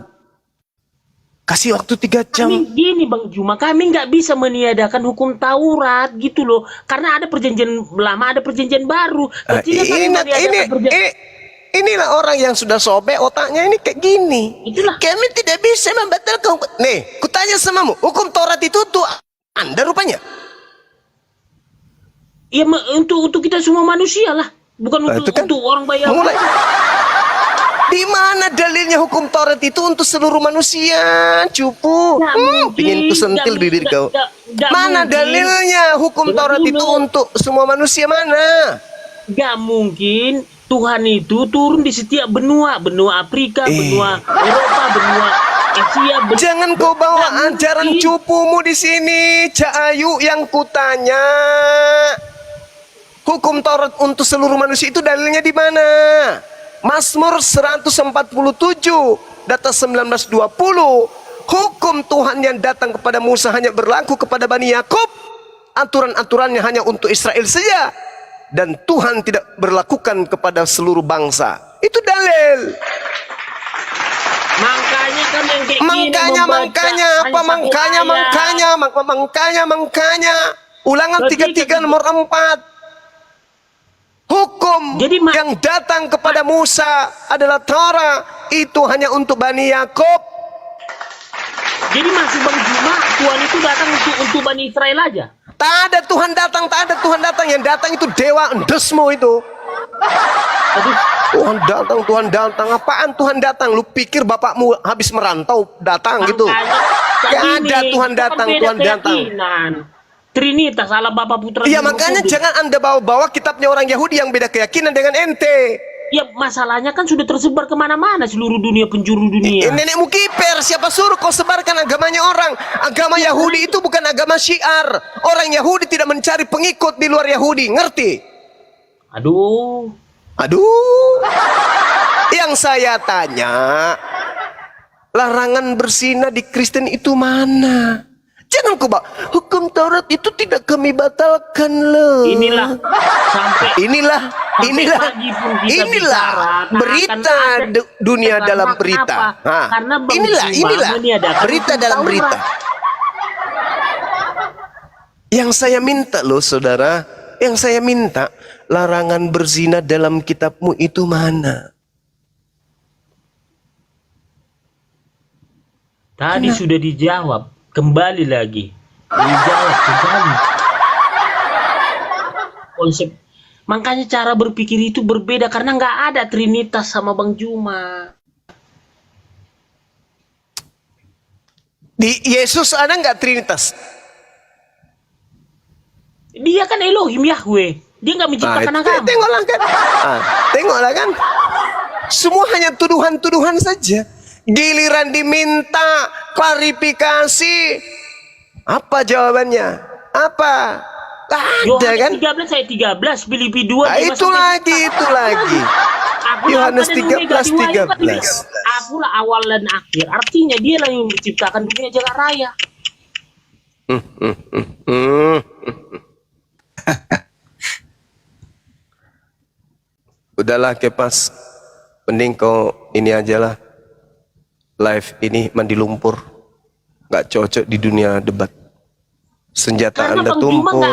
Kasih waktu 3 jam. Kami gini Bang Juma, kami nggak bisa meniadakan hukum Taurat gitu loh. Karena ada perjanjian lama, ada perjanjian baru. Ketika kami meniadakan perjanjian... Inilah orang yang sudah sobek otaknya ini kayak gini. Itulah. Kami tidak bisa membatalkan hukum. Nih, kutanya samamu, hukum Taurat itu untuk Anda rupanya. Ya untuk kita semua manusia lah, bukan untuk orang bayar. Di mana dalilnya hukum Taurat itu untuk seluruh manusia, cupu? Pingin ku sentil bibir kau. Mana dalilnya hukum Taurat itu untuk semua manusia mana? Gak mungkin Tuhan itu turun di setiap benua, benua Afrika, benua Eropa, benua Asia. Jangan kau bawa ajaran cupumu di sini, Cahayu. Yang kutanya, hukum Taurat untuk seluruh manusia itu dalilnya di mana? Mazmur 147, data 1920. Hukum Tuhan yang datang kepada Musa hanya berlaku kepada Bani Yakub. Aturan-aturannya hanya untuk Israel saja. Dan Tuhan tidak berlakukan kepada seluruh bangsa. Itu dalil. Makanya kan yang kayak makanya. Ulangan 33 nomor 4. Hukum yang datang kepada Musa adalah Torah. Itu hanya untuk Bani Yakub. Jadi masuk Bang Juma, Tuhan itu datang untuk Bani Israel aja. Tak ada Tuhan datang, tak ada Tuhan datang. Yang datang itu dewa endesmu itu. Tuhan datang. Apaan Tuhan datang? Lu pikir bapakmu habis merantau datang gitu? Gak ada Tuhan datang, Tuhan datang. Trinitas, Allah Bapa Putra. Iya, makanya jangan Anda bawa-bawa kitabnya orang Yahudi yang beda keyakinan dengan ente. Ya masalahnya kan sudah tersebar kemana-mana seluruh dunia, penjuru dunia. Nenekmu kiper, siapa suruh kau sebarkan agamanya orang? Agama Yahudi itu bukan agama syiar. Orang Yahudi tidak mencari pengikut di luar Yahudi, ngerti? Aduh. Yang saya tanya, larangan berzina di Kristen itu mana? Jangan kau bawa hukum Taurat itu tidak kami batalkan loh. Inilah pagi pun kita bicara, berita akan ada dunia karena dalam berita. kenapa? Ha. Karena Bang Inilah Juma meniadakan berita hukum dalam Taurat. berita. Yang saya minta loh saudara, yang saya minta larangan berzina dalam kitabmu itu mana? Tadi sudah dijawab, kembali lagi. Dijawab kembali. Konsep, makanya cara berpikir itu berbeda karena nggak ada Trinitas sama Bang Juma. Di Yesus ada nggak Trinitas? Dia kan Elohim Yahweh. Dia nggak menciptakan agama. Tengoklah kan. Tengoklah kan. Semua hanya tuduhan-tuduhan saja. Giliran diminta klarifikasi, apa jawabannya? Apa? Tak ada kan? Yohanes 13 ayat 13, Filipi 2 Itu lagi. Yohanes 13:13. Akulah awal dan akhir. Artinya dia lah yang menciptakan dunia jagat raya. Udahlah Kepas, mending kau ini aja lah. Live ini mandi lumpur, nggak cocok di dunia debat. Senjata Karena Anda Bang Juma tumpul.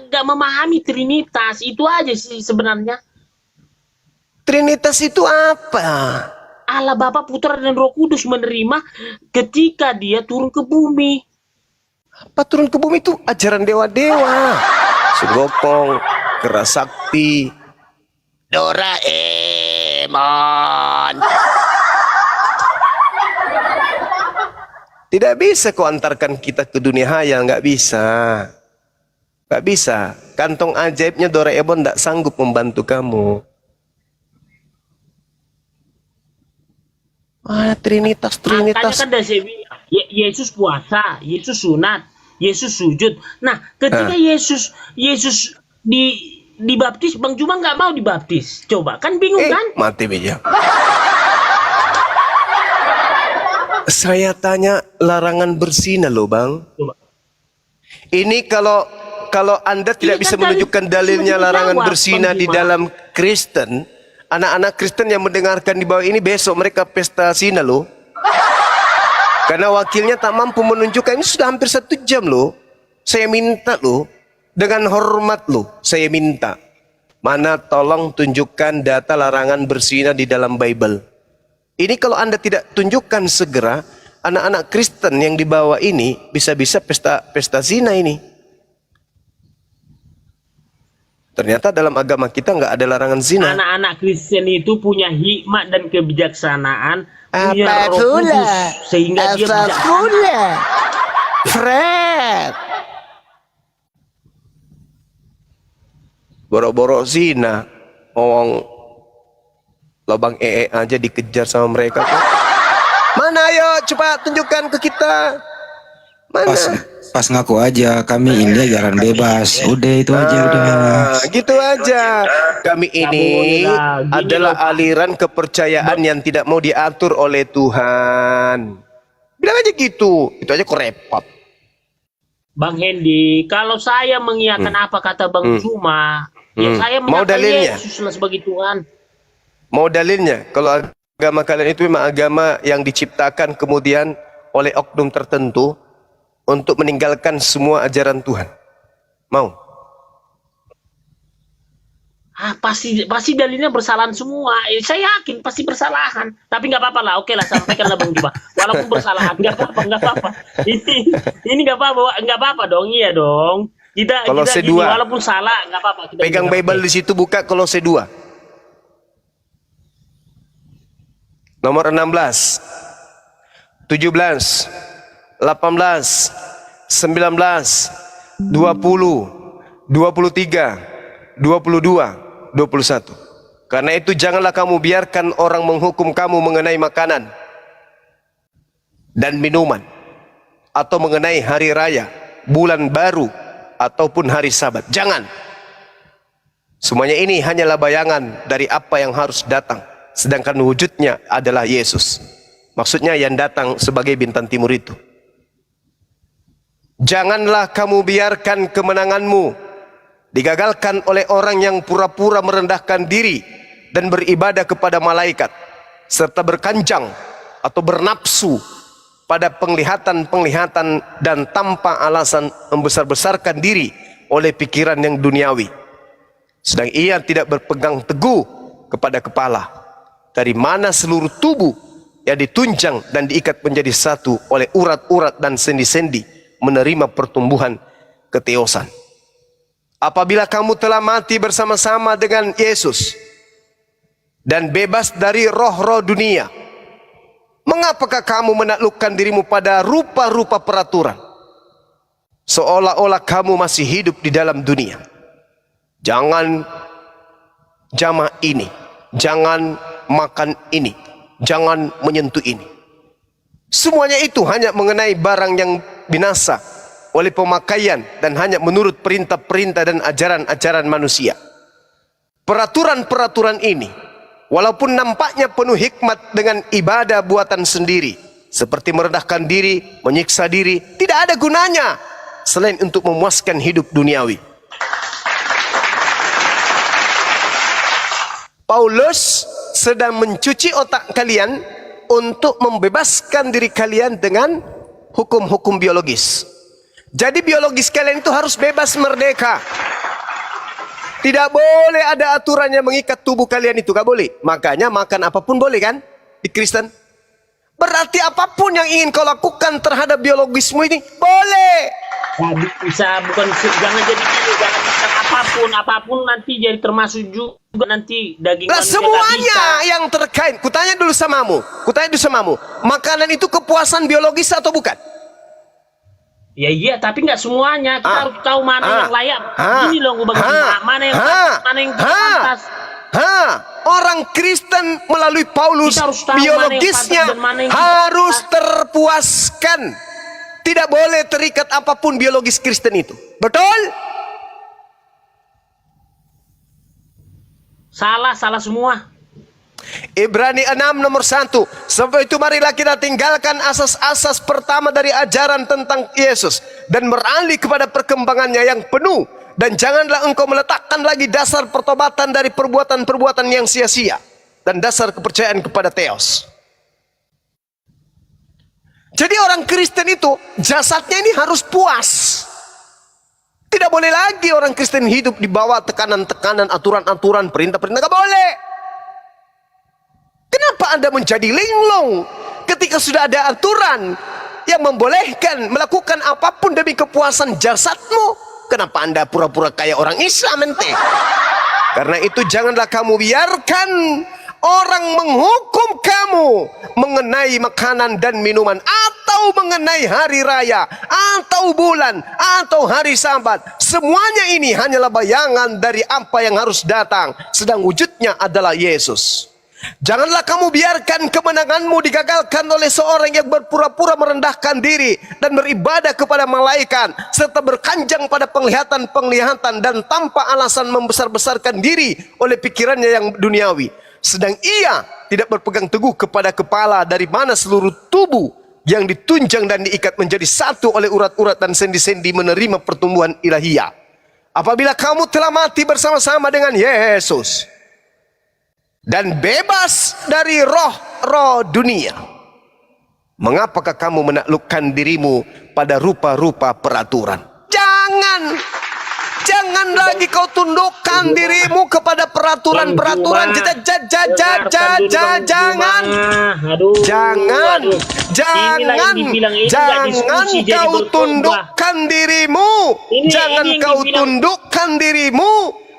nggak memahami Trinitas, itu aja sih sebenarnya. Trinitas itu apa? Allah Bapa, Putra dan Roh Kudus menerima ketika dia turun ke bumi. Apa turun ke bumi itu ajaran dewa-dewa. Sugokong, keras sakti, Doraemon. Tidak bisa kau antarkan kita ke dunia hayal, nggak bisa. Nggak bisa. Kantong ajaibnya Doraemon nggak sanggup membantu kamu. Trinitas. Makanya kan dari saya bilang, Yesus puasa, Yesus sunat, Yesus sujud. Nah, ketika Yesus dibaptis, Bang Juma nggak mau dibaptis. Coba, kan bingung kan? Mati meja. Saya tanya larangan berzina loh Bang. Coba. Ini kalau Anda tidak Ini bisa kan menunjukkan dalilnya sudah larangan dijawab, berzina Bang di Juma. dalam Kristen, anak-anak Kristen yang mendengarkan di bawah ini besok mereka pesta zina loh. Karena wakilnya tak mampu menunjukkan, ini sudah hampir 1 jam loh. Saya minta loh, dengan hormat loh, saya minta. Mana tolong tunjukkan data larangan berzina di dalam Bible. Ini kalau Anda tidak tunjukkan segera, anak-anak Kristen yang di bawah ini bisa-bisa pesta zina ini. Ternyata dalam agama kita nggak ada larangan zina. Anak-anak Kristen itu punya hikmat dan kebijaksanaan, punya Apa Roh pula? Kudus, sehingga dia Apa bijaksana. pula? Fred. Boro-boro zina. Lobang aja dikejar sama mereka kok. Mana ayo coba tunjukkan ke kita. Mana? Pas ngaku aja kami ini ajaran bebas. Udah itu aja udah. Gitu aja. Kami ini boleh lah. Gini adalah loh, Pak. aliran kepercayaan yang tidak mau diatur oleh Tuhan. Bilang aja gitu. Itu aja kok repot. Bang Hendy, kalau saya mengiyakan apa kata Bang Juma, ya saya Mau menyatakan dalilnya? Yesus lah sebagai Tuhan. Mau dalilnya? Kalau agama kalian itu memang agama yang diciptakan kemudian oleh oknum tertentu untuk meninggalkan semua ajaran Tuhan. Mau? Pasti dalilnya bersalahan semua. Saya yakin pasti bersalahan. Tapi nggak apa-apa lah. Oke lah, sampaikanlah Bang Juma. Walaupun bersalahan, nggak apa-apa. Ini nggak apa-apa dong. Iya dong. Kita Kolose gini, 2. walaupun salah nggak apa-apa. Kita Pegang bilang, Bible oke. di situ, buka Kolose 2. Nomor 16, 17, 18, 19, 20, 23, 22, 21. Karena itu janganlah kamu biarkan orang menghukum kamu mengenai makanan dan minuman, atau mengenai hari raya, bulan baru, ataupun hari Sabat. Jangan. Semuanya ini hanyalah bayangan dari apa yang harus datang, sedangkan wujudnya adalah Yesus. Maksudnya yang datang sebagai bintang timur itu. Janganlah kamu biarkan kemenanganmu digagalkan oleh orang yang pura-pura merendahkan diri dan beribadah kepada malaikat, serta berkanjang atau bernafsu pada penglihatan-penglihatan dan tanpa alasan membesar-besarkan diri oleh pikiran yang duniawi. Sedang ia tidak berpegang teguh kepada kepala, dari mana seluruh tubuh yang ditunjang dan diikat menjadi satu oleh urat-urat dan sendi-sendi menerima pertumbuhan keteosan. Apabila kamu telah mati bersama-sama dengan Yesus dan bebas dari roh-roh dunia, mengapakah kamu menaklukkan dirimu pada rupa-rupa peraturan, seolah-olah kamu masih hidup di dalam dunia? Jangan jamah ini, jangan makan ini, jangan menyentuh ini. Semuanya itu hanya mengenai barang yang binasa oleh pemakaian dan hanya menurut perintah-perintah dan ajaran-ajaran manusia. Peraturan-peraturan ini, walaupun nampaknya penuh hikmat dengan ibadah buatan sendiri, seperti merendahkan diri, menyiksa diri, tidak ada gunanya selain untuk memuaskan hidup duniawi. Paulus sedang mencuci otak kalian untuk membebaskan diri kalian dengan hukum-hukum biologis. Jadi biologis kalian itu harus bebas merdeka. Tidak boleh ada aturan yang mengikat tubuh kalian itu, gak boleh. Makanya makan apapun boleh kan di Kristen. Berarti apapun yang ingin kau lakukan terhadap biologismu ini boleh. Nah, bisa bukan, jangan jadi gini, jangan makan apapun nanti jadi termasuk juga nanti daging Nah, manusia semuanya gak bisa. yang terkait. Kutanya dulu samamu, makanan itu kepuasan biologis atau bukan? Ya iya, tapi nggak semuanya. Kita harus tahu mana yang layak. Ini loh gue bagi mana yang pantas. Orang Kristen melalui Paulus Kita harus tahu biologisnya mana yang pantas dan mana yang harus tidak terpuaskan. Tidak boleh terikat apapun biologis Kristen itu. Betul? Salah semua. Ibrani 6 nomor 1. Sebab itu marilah kita tinggalkan asas-asas pertama dari ajaran tentang Yesus dan beralih kepada perkembangannya yang penuh. Dan janganlah engkau meletakkan lagi dasar pertobatan dari perbuatan-perbuatan yang sia-sia dan dasar kepercayaan kepada Theos. Jadi orang Kristen itu jasadnya ini harus puas. Tidak boleh lagi orang Kristen hidup di bawah tekanan-tekanan, aturan-aturan, perintah-perintah. Tidak boleh. Kenapa Anda menjadi linglung ketika sudah ada aturan yang membolehkan melakukan apapun demi kepuasan jasadmu? Kenapa Anda pura-pura kayak orang Islam ente? Karena itu janganlah kamu biarkan orang menghukum kamu mengenai makanan dan minuman, atau mengenai hari raya, atau bulan, atau hari Sabat. Semuanya ini hanyalah bayangan dari apa yang harus datang, sedang wujudnya adalah Yesus. Janganlah kamu biarkan kemenanganmu digagalkan oleh seorang yang berpura-pura merendahkan diri dan beribadah kepada malaikat, serta berkanjang pada penglihatan-penglihatan dan tanpa alasan membesar-besarkan diri oleh pikirannya yang duniawi. Sedang ia tidak berpegang teguh kepada kepala, dari mana seluruh tubuh yang ditunjang dan diikat menjadi satu oleh urat-urat dan sendi-sendi menerima pertumbuhan ilahiyah. Apabila kamu telah mati bersama-sama dengan Yesus dan bebas dari roh-roh dunia, mengapakah kamu menaklukkan dirimu pada rupa-rupa peraturan? Jangan lagi kau tundukkan dirimu kepada peraturan-peraturan. Jangan kau tundukkan dirimu. Jangan kau tundukkan dirimu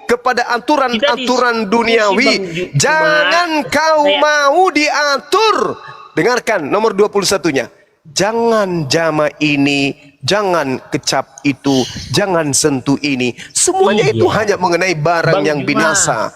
kepada aturan-aturan duniawi. Jangan kau mau diatur. Dengarkan nomor 21-nya. Jangan jama ini, jangan kecap itu, jangan sentuh ini. Semuanya itu hanya mengenai barang yang binasa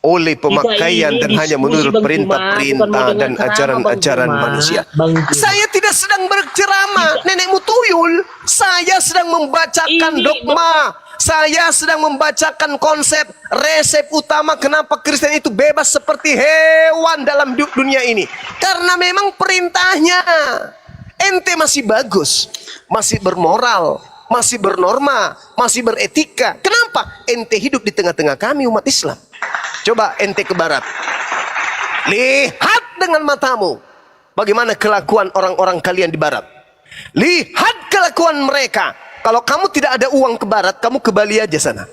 oleh pemakaian dan hanya menurut perintah-perintah dan ajaran-ajaran manusia. Saya tidak sedang berceramah nenekmu tuyul. Saya sedang membacakan dogma. Saya sedang membacakan konsep resep utama kenapa Kristen itu bebas seperti hewan dalam dunia ini. Karena memang perintahnya. ente masih bagus, masih bermoral, masih bernorma, masih beretika. Kenapa? Ente hidup di tengah-tengah kami umat Islam. Coba ente ke barat. Lihat dengan matamu bagaimana kelakuan orang-orang kalian di barat. Lihat kelakuan mereka. Kalau kamu tidak ada uang ke barat, kamu ke Bali aja sana.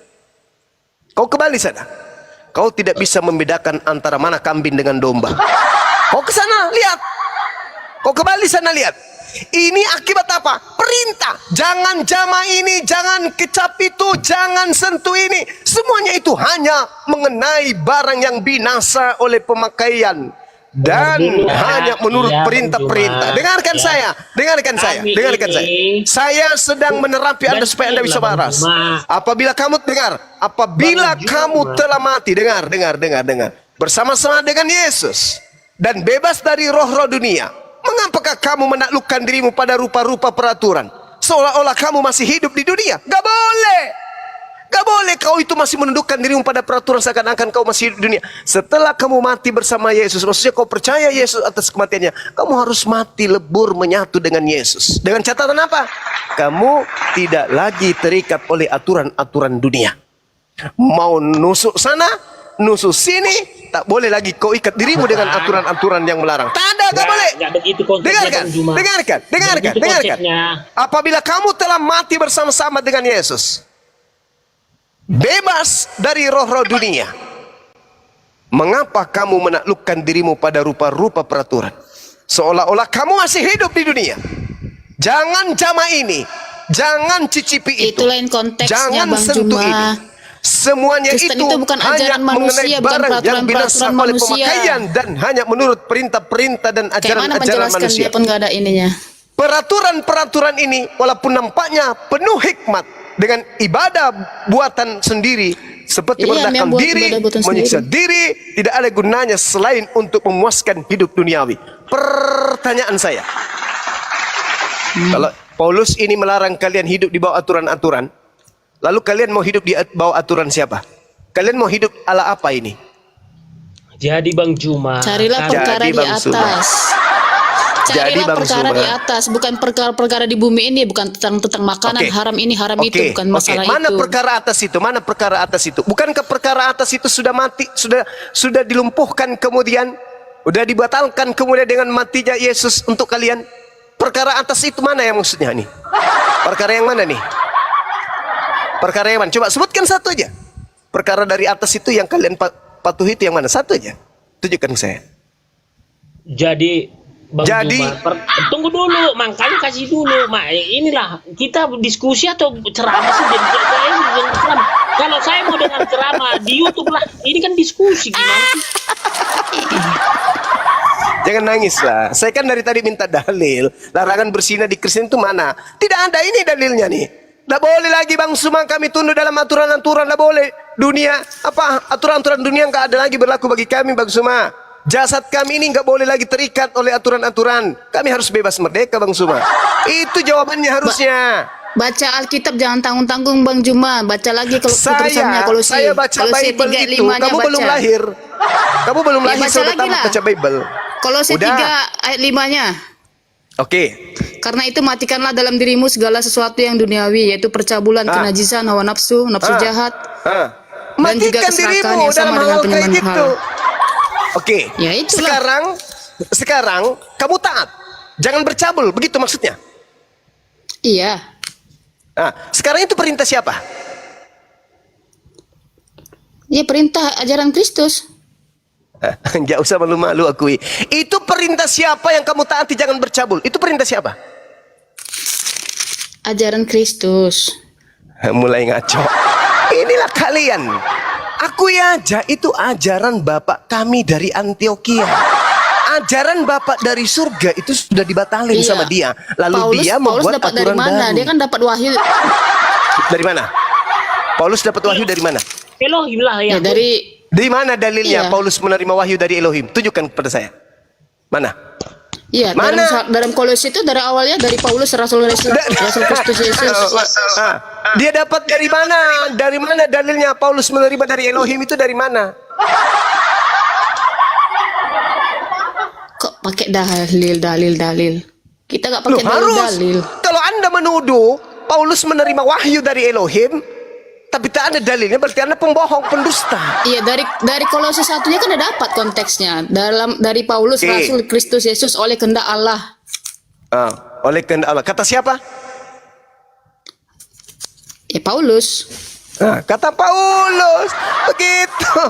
Kau ke Bali sana. Kau tidak bisa membedakan antara mana kambing dengan domba. Kau ke sana, lihat. Kau ke Bali sana, lihat. Ini akibat apa? Perintah. Jangan jama ini, jangan kecap itu, jangan sentuh ini. Semuanya itu hanya mengenai barang yang binasa oleh pemakaian. Dan hanya menurut perintah-perintah. Dengarkan saya, dengarkan saya, dengarkan saya. Saya sedang menerapi Anda supaya Anda bisa waras. Apabila kamu dengar, apabila kamu telah mati, dengar. Bersama-sama dengan Yesus dan bebas dari roh-roh dunia. Mengapakah kamu menaklukkan dirimu pada rupa-rupa peraturan? Seolah-olah kamu masih hidup di dunia. Gak boleh. Gak boleh kau itu masih menundukkan dirimu pada peraturan seakan-akan kau masih hidup di dunia. Setelah kamu mati bersama Yesus, maksudnya kau percaya Yesus atas kematiannya, kamu harus mati lebur menyatu dengan Yesus. Dengan catatan apa? Kamu tidak lagi terikat oleh aturan-aturan dunia. Mau nusuk sana, nusuk sini, tak boleh lagi kau ikat dirimu dengan aturan-aturan yang melarang. Tak ada, gak boleh. Nggak begitu konsepnya, Dengarkan. Apabila kamu telah mati bersama-sama dengan Yesus, bebas dari roh-roh dunia, mengapa kamu menaklukkan dirimu pada rupa-rupa peraturan? Seolah-olah kamu masih hidup di dunia. Jangan jama ini, jangan cicipi itu. Itu lain konteksnya, jangan Bang sentuh Juma. ini. Semuanya Kristen itu itu bukan hanya ajaran manusia, mengenai bukan barang yang binasa peraturan oleh manusia. pemakaian dan hanya menurut perintah-perintah dan Kayak mana ajaran-ajaran menjelaskan manusia. dia pun nggak ada ininya. Peraturan-peraturan ini walaupun nampaknya penuh hikmat dengan ibadah buatan sendiri seperti Iya, merendahkan yang buat diri, ibadah buatan menyiksa sendiri. diri, tidak ada gunanya selain untuk memuaskan hidup duniawi. Pertanyaan saya, kalau Paulus ini melarang kalian hidup di bawah aturan-aturan, lalu kalian mau hidup di bawah aturan siapa? Kalian mau hidup ala apa ini? Jadi Bang Juma, Carilah kan- perkara Jadi, di Bang Suma. atas. Jadi, Carilah Bang perkara Suma. di atas, bukan perkara-perkara di bumi ini, bukan tentang makanan Oke. haram ini, haram itu, bukan masalah Mana itu. perkara atas itu? Mana perkara atas itu? Bukankah perkara atas itu sudah mati, sudah dilumpuhkan kemudian, sudah dibatalkan kemudian dengan matinya Yesus untuk kalian? Perkara atas itu mana yang maksudnya nih? Perkara yang mana nih? Perkara yang mana? Coba sebutkan satu aja. Perkara dari atas itu yang kalian patuhi itu yang mana? Satu aja. Tunjukkan ke saya. Jadi Bang Jadi- Juma, tunggu dulu, makanya kasih dulu, inilah kita diskusi atau ceramah sih, jadi saya dengan ceramah. Kalau saya mau dengan ceramah di YouTube lah, ini kan diskusi gimana sih? Jangan nangis lah. Saya kan dari tadi minta dalil. Larangan berzina di Kristen itu mana? Tidak ada, ini dalilnya nih. Tidak boleh lagi Bang Suma kami tunduk dalam aturan-aturan. Tidak boleh. Dunia, apa aturan-aturan dunia nggak ada lagi berlaku bagi kami Bang Suma. Jasad kami ini nggak boleh lagi terikat oleh aturan-aturan. Kami harus bebas merdeka Bang Suma. Itu jawabannya harusnya. Baca Alkitab jangan tanggung-tanggung Bang Juma. Baca lagi kalau keterusannya Kolose. Saya baca Kolose Bible 3, itu. 5-nya Kamu baca. belum lahir. Kamu belum Ya, lahir baca sudah lagi tamat lah. baca Bible. Kolose Udah. 3 ayat 5-nya. Oke. Karena itu matikanlah dalam dirimu segala sesuatu yang duniawi, yaitu percabulan, kenajisan, hawa nafsu, nafsu jahat, dan juga Matikan keserakahan dirimu yang sama dalam dengan hal kayak penyembahan gitu. berhala. Oke. Ya, itulah. Sekarang kamu taat. Jangan bercabul, begitu maksudnya. Iya. Nah, sekarang itu perintah siapa? Ya perintah ajaran Kristus. Nggak usah malu-malu akui. Itu perintah siapa yang kamu taati jangan bercabul? Itu perintah siapa? Ajaran Kristus. Mulai ngaco. Inilah kalian. Akui aja itu ajaran Bapak kami dari Antioquia. Ajaran Bapak dari surga itu sudah dibatalin Iya. sama dia. Lalu Paulus, dia Paulus membuat dapat dari aturan mana? baru. Dia kan dapat wahyu. Dari mana? Paulus dapat wahyu dari mana? Elohim lah Ya ya. dari Di mana dalilnya Iya. Paulus menerima wahyu dari Elohim? Tunjukkan kepada saya. Mana? Iya, Mana? dalam Kolose itu dari awalnya dari Paulus Rasul Kristus Yesus. Dia dapat dari mana? Dari mana dalilnya Paulus menerima dari Elohim itu dari mana? Kok pakai dalil. Kita nggak Loh, pakai harus. dalil-dalil. Kalau Anda menuduh Paulus menerima wahyu dari Elohim, tapi tak ada dalilnya, berarti Anda pembohong, pendusta. Iya, dari Kolose 1-nya kan ada dapat konteksnya. Dari Paulus, Oke. Rasul Kristus Yesus oleh kehendak Allah. Oleh kehendak Allah. Kata siapa? Ya Paulus. Kata Paulus. Begitu.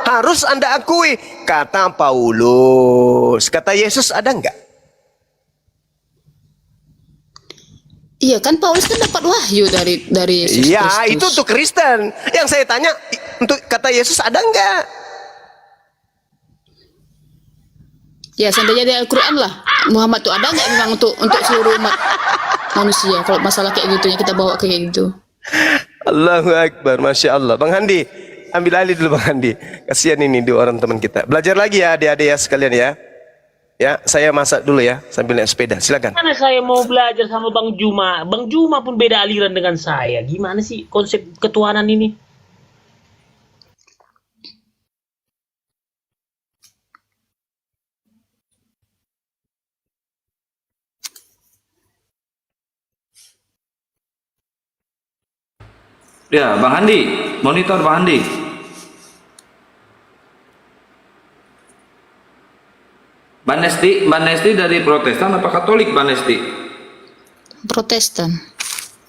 Harus Anda akui. Kata Paulus. Kata Yesus ada enggak? Iya kan Paulus kan dapat wahyu dari Yesus Iya, Kristus. itu untuk Kristen. Yang saya tanya, untuk kata Yesus ada enggak? Ya seandainya di Al-Quran lah, Muhammad tuh ada nggak memang untuk seluruh umat manusia? Kalau masalah kayak gitu yang kita bawa kayak gitu. Allahu Akbar, Masya Allah. Bang Handi, ambil alih dulu Bang Handi. Kasihan ini dua orang teman kita. Belajar lagi ya adik-adik ya sekalian ya. Ya, saya masak dulu ya sambil naik sepeda. Silakan. Mana saya mau belajar sama Bang Juma? Bang Juma pun beda aliran dengan saya. Gimana sih konsep ketuhanan ini? Ya, Bang Handi, monitor Bang Handi. Mbak Nesti dari Protestan apa Katolik Mbak Nesti? Protestan.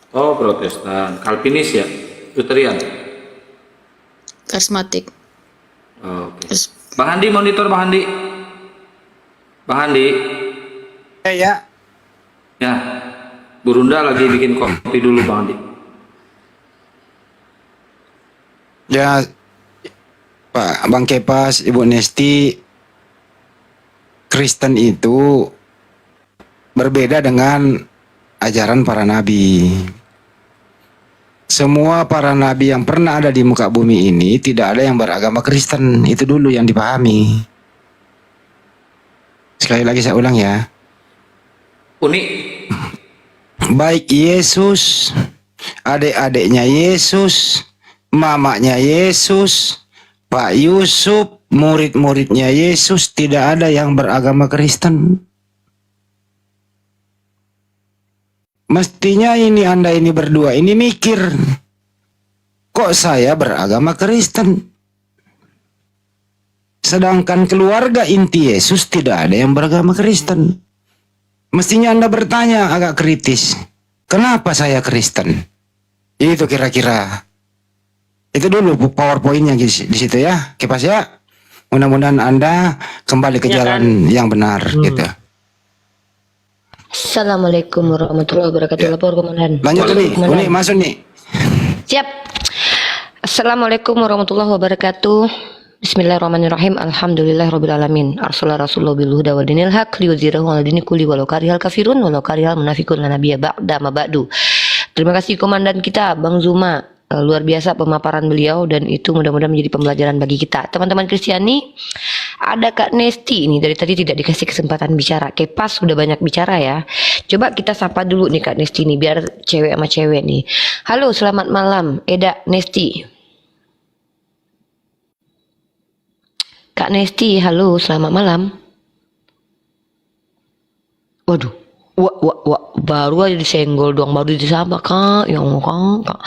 Oh, Protestan. Kalvinis ya? Luterian. Karismatik. Oh, oke. Terus Bang Handi, monitor Bang Handi. Bang Handi. Ya. Ya. Burunda lagi bikin kopi dulu Bang Handi. Ya, Pak Bang Kepas, Ibu Nesti, Kristen itu berbeda dengan ajaran para nabi. Semua para nabi yang pernah ada di muka bumi ini tidak ada yang beragama Kristen. Itu dulu yang dipahami. Sekali lagi saya ulang ya. Unik. Baik Yesus, adik-adiknya Yesus, mamanya Yesus, Pak Yusuf, murid-muridnya Yesus, tidak ada yang beragama Kristen. Mestinya ini Anda ini berdua ini mikir, kok saya beragama Kristen? Sedangkan keluarga inti Yesus tidak ada yang beragama Kristen. Mestinya Anda bertanya agak kritis, kenapa saya Kristen? Itu kira-kira. Itu dulu PowerPoint-nya di situ ya, Kipas ya. Mudah-mudahan Anda kembali ke jalan yang benar gitu. Assalamualaikum warahmatullahi wabarakatuh. Lapor komandan. Lanjut Uni masuk nih. Siap. Assalamualaikum warahmatullahi wabarakatuh. Bismillahirrahmanirrahim. Alhamdulillahirabbil alamin. Arsalah rasulullah bil huda wa dinil haq liyuzhirahu 'ala dini kulli walau karihal kafirun walau karihal munafiqun la nabiyya ba'da ma ba'du. Terima kasih komandan kita Bang Zuma. Luar biasa pemaparan beliau dan itu mudah-mudahan menjadi pembelajaran bagi kita. Teman-teman Kristiani, ada Kak Nesti ini dari tadi tidak dikasih kesempatan bicara. Kepas sudah banyak bicara ya. Coba kita sapa dulu nih Kak Nesti nih biar cewek sama cewek nih. Halo, selamat malam Eda Nesti. Kak Nesti, halo, selamat malam. Waduh, wah, baru aja disenggol doang, baru disapa Kak, ya Allah Kak,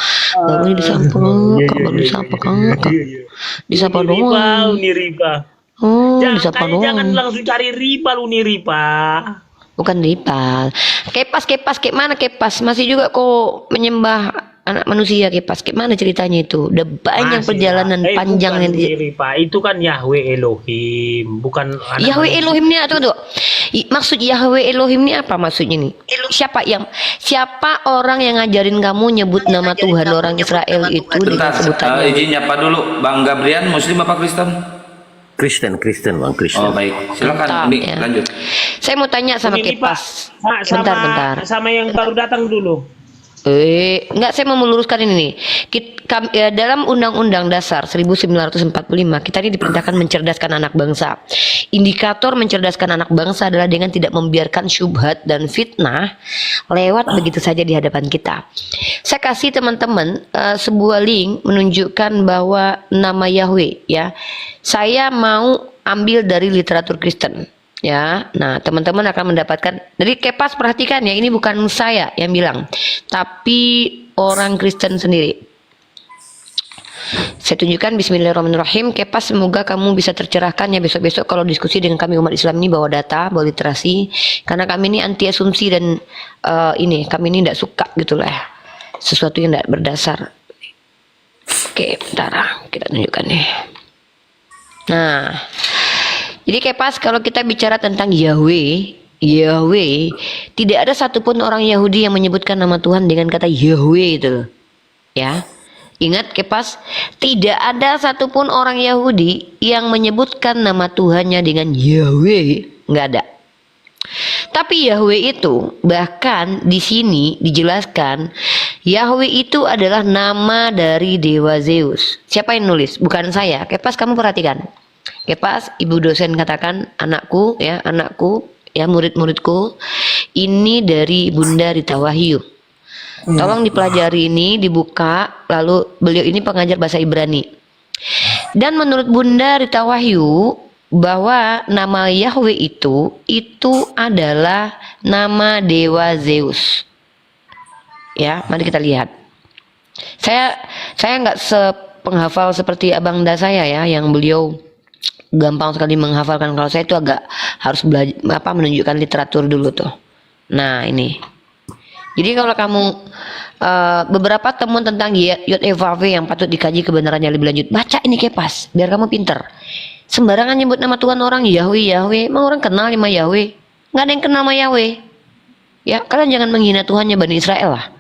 baru aja disapa Kak, baru disapa Kak, disapa doang. Uni riba. Oh, disapa Jangan doang. langsung cari riba, Uni riba. Bukan ripal. Kepas, kayak mana Kepas? Masih juga kok menyembah anak manusia Kepas? Kayak mana ceritanya itu? Udah banyak Masih, perjalanan Pak. panjang Bukan yang Uni riba. Itu kan Yahweh Elohim, bukan anak Yahweh manusia. Elohim ini tuh. Maksud Yahweh Elohim ini apa maksudnya nih? Siapa orang yang ngajarin kamu nyebut nama Tuhan orang Israel itu dengan Bentar, sebutannya? izin nyapa dulu. Bang Gabrian, Muslim apa Kristen? Kristen Bang, Kristen. Oh baik, silakan Mantap, Uni, ya. lanjut. Saya mau tanya sama Ini, Pak. Kepas. Pak, Bentar. sama yang baru datang dulu. Enggak, saya mau meluruskan ini nih. Dalam Undang-Undang Dasar 1945, kita ini diperintahkan mencerdaskan anak bangsa. Indikator mencerdaskan anak bangsa adalah dengan tidak membiarkan syubhat dan fitnah lewat begitu saja di hadapan kita. Saya kasih teman-teman sebuah link menunjukkan bahwa nama Yahweh ya. Saya mau ambil dari literatur Kristen. Ya, nah teman-teman akan mendapatkan. Jadi Kepas perhatikan ya, ini bukan saya yang bilang, tapi orang Kristen sendiri. Saya tunjukkan. Bismillahirrahmanirrahim. Kepas, semoga kamu bisa tercerahkan ya besok-besok kalau diskusi dengan kami umat Islam ini, bawa data, bawa literasi, karena kami ini anti asumsi dan ini kami ini tidak suka gitu lah, sesuatu yang tidak berdasar. Oke, bentar, kita tunjukkan nih. Nah, jadi Kepas, kalau kita bicara tentang Yahweh, tidak ada satupun orang Yahudi yang menyebutkan nama Tuhan dengan kata Yahweh itu, ya. Ingat Kepas, tidak ada satupun orang Yahudi yang menyebutkan nama Tuhannya dengan Yahweh, nggak ada. Tapi Yahweh itu bahkan di sini dijelaskan, Yahweh itu adalah nama dari dewa Zeus. Siapa yang nulis? Bukan saya. Kepas, kamu perhatikan. Kepas, ibu dosen katakan, anakku, ya murid-muridku, ini dari Bunda Rita Wahyu. Tolong dipelajari ini, dibuka, lalu beliau ini pengajar bahasa Ibrani. Dan menurut Bunda Rita Wahyu, bahwa nama Yahweh itu adalah nama dewa Zeus. Ya, mari kita lihat. Saya nggak sepenghafal seperti Abang Da saya ya, yang beliau gampang sekali menghafalkan. Kalau saya itu agak harus belajar menunjukkan literatur dulu tuh. Nah, ini. Jadi kalau kamu beberapa temuan tentang YHWH yang patut dikaji kebenarannya lebih lanjut, baca ini Kepas, biar kamu pinter. Sembarangan nyebut nama Tuhan orang, Yahweh, emang orang kenal sama Yahweh? Nggak ada yang kenal sama Yahweh. Ya, kalian jangan menghina Tuhannya Bani Israel lah.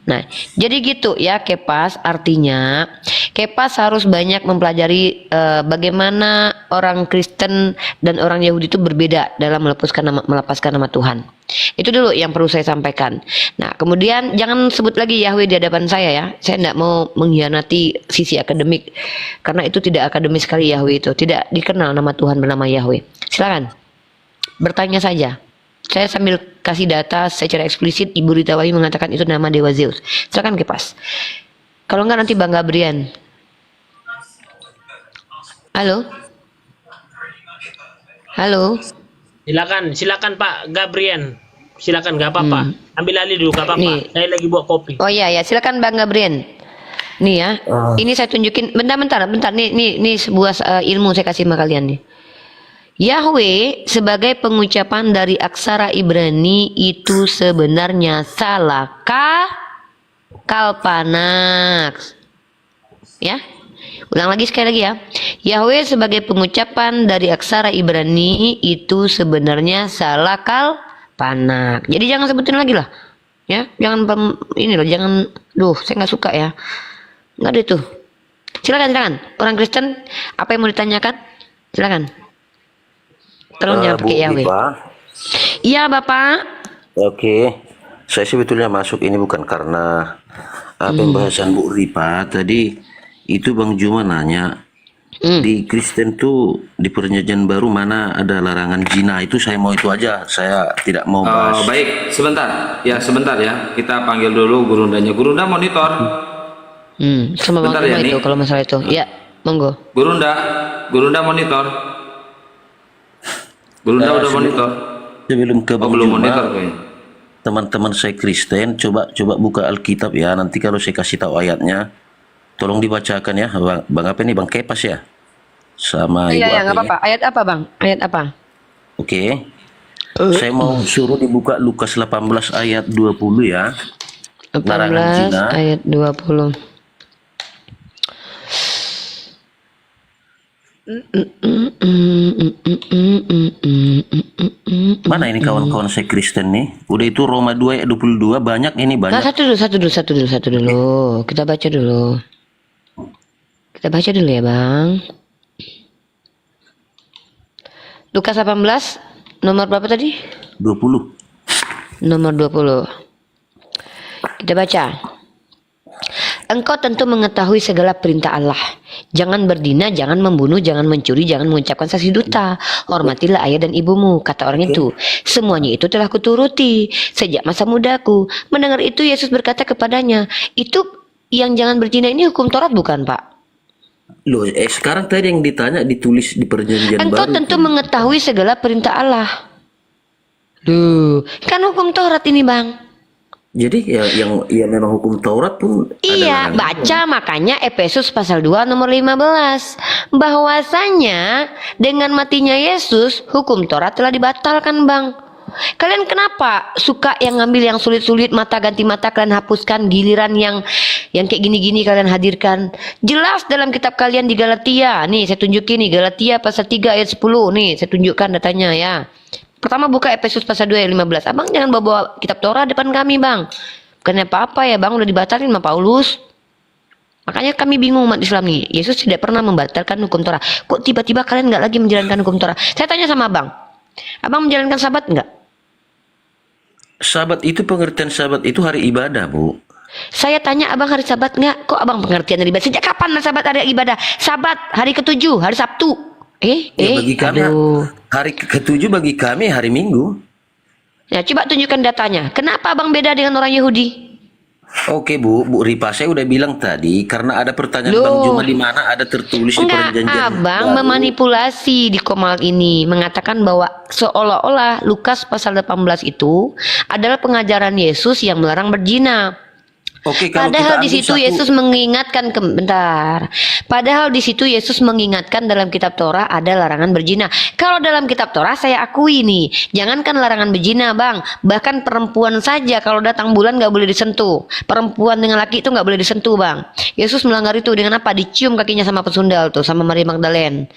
Nah, jadi gitu ya Kepas, artinya Kepas harus banyak mempelajari bagaimana orang Kristen dan orang Yahudi itu berbeda dalam melepaskan nama Tuhan. Itu dulu yang perlu saya sampaikan. Nah, kemudian jangan sebut lagi Yahweh di hadapan saya ya. Saya tidak mau mengkhianati sisi akademik, karena itu tidak akademis sekali Yahweh itu. Tidak dikenal nama Tuhan bernama Yahweh. Silakan bertanya saja. Saya sambil kasih data secara eksplisit, Ibu Rita Wahyu mengatakan itu nama dewa Zeus. Silakan Kepas. Kalau enggak nanti Bang Gabriel. Halo. Halo. Silakan Pak Gabriel. Silakan, nggak apa-apa. Ambil alih dulu, nggak apa-apa. Nih. Saya lagi buat kopi. Oh iya ya, silakan Bang Gabriel. Nih ya. Ini saya tunjukin. Bentar. Nih sebuah ilmu saya kasih sama kalian nih. Yahweh sebagai pengucapan dari aksara Ibrani itu sebenarnya salaka kalpanax. Ya. Ulang lagi sekali lagi ya. Yahweh sebagai pengucapan dari aksara Ibrani itu sebenarnya salakal panak. Jadi jangan sebutin lagi lah. Ya, jangan ini loh, jangan saya nggak suka ya. Nggak ada itu. Silakan. Orang Kristen, apa yang mau ditanyakan? Silakan. Tolong jangan pakai Yahweh. Iya, Bapak. Oke, saya sebetulnya masuk ini bukan karena pembahasan Bu Ripa tadi. Itu Bang Juma nanya, di Kristen tuh di Perjanjian Baru mana ada larangan zina. Itu saya mau itu aja, saya tidak mau bahas. Baik, sebentar ya, kita panggil dulu gurundanya. Gurunda monitor. Sama Bang Juma itu kalau masalah itu. Ya, monggo. Gurunda monitor. Gurunda udah monitor. Sebelum ke Bang belum Juma, monitor kayaknya. teman-teman saya Kristen, coba buka Alkitab ya. Nanti kalau saya kasih tahu ayatnya, tolong dibacakan ya, Bang apa ini, Bang Kepas ya, sama Ibu. Iya, nggak apa-apa. Ayat apa, Bang? Ayat apa? Oke. Saya mau suruh dibuka Lukas 18 ayat 20 ya. 18 ayat 20. Mana ini kawan-kawan saya Kristen nih? Udah itu Roma 2 ayat 22, banyak ini, Nah, banyak. satu dulu. Kita baca dulu. Ya, Bang. Lukas 18 nomor berapa tadi? 20. Nomor 20. Kita baca. Engkau tentu mengetahui segala perintah Allah. Jangan berzina, jangan membunuh, jangan mencuri, jangan mengucapkan saksi dusta. Hormatilah ayah dan ibumu, kata orang itu. Semuanya itu telah kuturuti sejak masa mudaku. Mendengar itu Yesus berkata kepadanya, itu yang jangan berzina ini hukum Taurat bukan, Pak? Loh, sekarang tadi yang ditanya ditulis di perjanjian Engkau baru. tentu mengetahui segala perintah Allah. Duh, kan hukum Taurat ini bang. Jadi ya yang memang hukum Taurat pun Iya, ada larangan. baca makanya Efesus pasal 2 nomor 15. Bahwasanya dengan matinya Yesus, hukum Taurat telah dibatalkan, Bang. Kalian kenapa suka yang ngambil yang sulit-sulit, mata ganti mata kalian hapuskan, giliran yang kayak gini-gini kalian hadirkan? Jelas dalam kitab kalian di Galatia. Nih, saya tunjukin nih Galatia pasal 3 ayat 10 nih, saya tunjukkan datanya ya. Pertama buka Efesus pasal 2 ayat 15. Abang jangan bawa kitab Torah depan kami, Bang. Bukannya apa-apa ya, Bang, udah dibatalin sama Paulus. Makanya kami bingung umat Islam nih. Yesus tidak pernah membatalkan hukum Torah. Kok tiba-tiba kalian nggak lagi menjalankan hukum Torah? Saya tanya sama Abang. Abang menjalankan sabat nggak? Sabat itu, pengertian sabat itu hari ibadah, Bu. Saya tanya Abang hari sabat nggak? Kok Abang pengertian dari ibadah? Sejak kapan sabat hari ibadah? Sabat hari ke-7, hari Sabtu. Ya, bagi kami aduh. hari ke-7 bagi kami hari Minggu. Ya, coba tunjukkan datanya. Kenapa Abang beda dengan orang Yahudi? Oke, Bu Ripa, saya udah bilang tadi karena ada pertanyaan Loh. Bang Juma di mana ada tertulis di Enggak, perjanjian Abang baru. memanipulasi di Komal ini, mengatakan bahwa seolah-olah Lukas pasal 18 itu adalah pengajaran Yesus yang melarang berzina. Oke, kalau Padahal kita di ambil situ satu- Yesus mengingatkan bentar. Padahal di situ Yesus mengingatkan dalam kitab Torah ada larangan berzina. Kalau dalam kitab Torah saya akui nih, jangankan larangan berzina, Bang. Bahkan perempuan saja kalau datang bulan nggak boleh disentuh. Perempuan dengan laki itu nggak boleh disentuh, Bang. Yesus melanggar itu dengan apa? Dicium kakinya sama pesundal tuh, sama Maria Magdalene.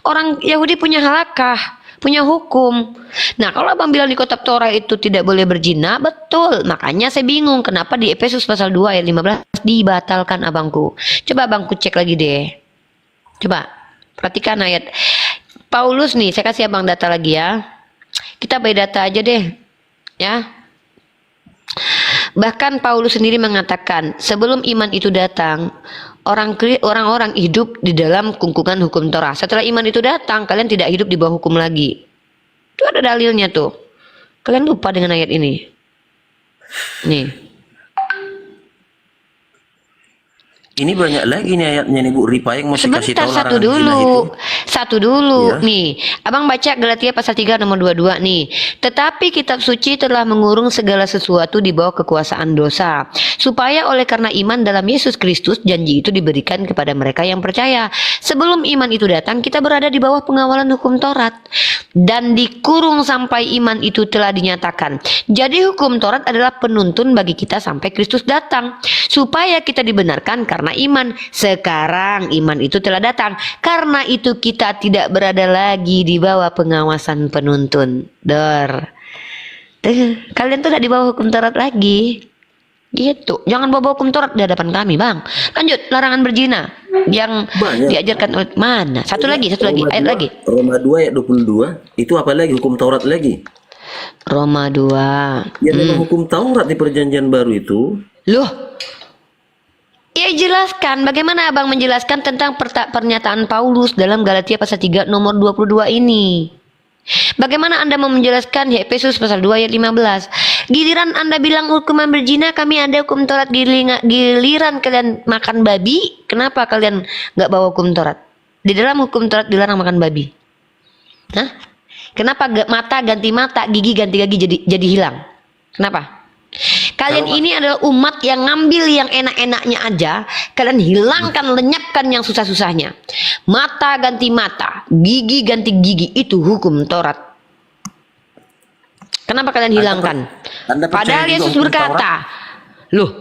Orang Yahudi punya halakah, punya hukum. Nah, kalau Abang bilang di kitab Torah itu tidak boleh berzina, betul. Makanya saya bingung kenapa di Efesus pasal 2 ayat 15 dibatalkan, Abangku. Coba Abangku cek lagi deh. Coba perhatikan ayat Paulus nih, saya kasih Abang data lagi ya. Kita by data aja deh. Ya. Bahkan Paulus sendiri mengatakan, sebelum iman itu datang, orang-orang hidup di dalam kungkungan hukum Torah. Setelah iman itu datang, kalian tidak hidup di bawah hukum lagi. Itu ada dalilnya tuh. Kalian lupa dengan ayat ini. Nih. Ini banyak lagi nih ayatnya nih Bu Ripa yang mesti kasih Sebentar, tahu satu larangan zina itu. dulu. Satu dulu. Ya. Nih, Abang baca Galatia pasal 3 nomor 22 nih. Tetapi kitab suci telah mengurung segala sesuatu di bawah kekuasaan dosa. Supaya oleh karena iman dalam Yesus Kristus, janji itu diberikan kepada mereka yang percaya. Sebelum iman itu datang, kita berada di bawah pengawalan hukum Taurat. Dan dikurung sampai iman itu telah dinyatakan. Jadi hukum Taurat adalah penuntun bagi kita sampai Kristus datang. Supaya kita dibenarkan karena iman. Sekarang iman itu telah datang. Karena itu kita tidak berada lagi di bawah pengawasan penuntun. Kalian tuh tidak di bawah hukum Taurat lagi. Gitu. Jangan bawa hukum Taurat di hadapan kami, Bang. Lanjut, larangan berzina yang Banyak. diajarkan oleh mana? Satu lagi ayat lagi. Roma 2 ayat 22. Itu apa lagi? Hukum Taurat lagi. Roma 2. Ya memang hukum Taurat di perjanjian baru itu. Loh. Ya jelaskan, bagaimana Abang menjelaskan tentang pernyataan Paulus dalam Galatia pasal 3 nomor 22 ini? Bagaimana Anda mau menjelaskan di Efesus pasal 2 ayat 15? Giliran Anda bilang hukuman berzina, kami ada hukum Taurat. Giliran kalian makan babi, kenapa kalian nggak bawa hukum Taurat? Di dalam hukum Taurat dilarang makan babi. Hah? Kenapa mata ganti mata, gigi ganti gigi jadi hilang? Kenapa? Kalian ini adalah umat yang ngambil yang enak-enaknya aja, kalian hilangkan, lenyapkan yang susah-susahnya. Mata ganti mata, gigi ganti gigi, itu hukum Taurat. Kenapa kalian hilangkan? Anda percaya Padahal juga Yesus hukum berkata, loh,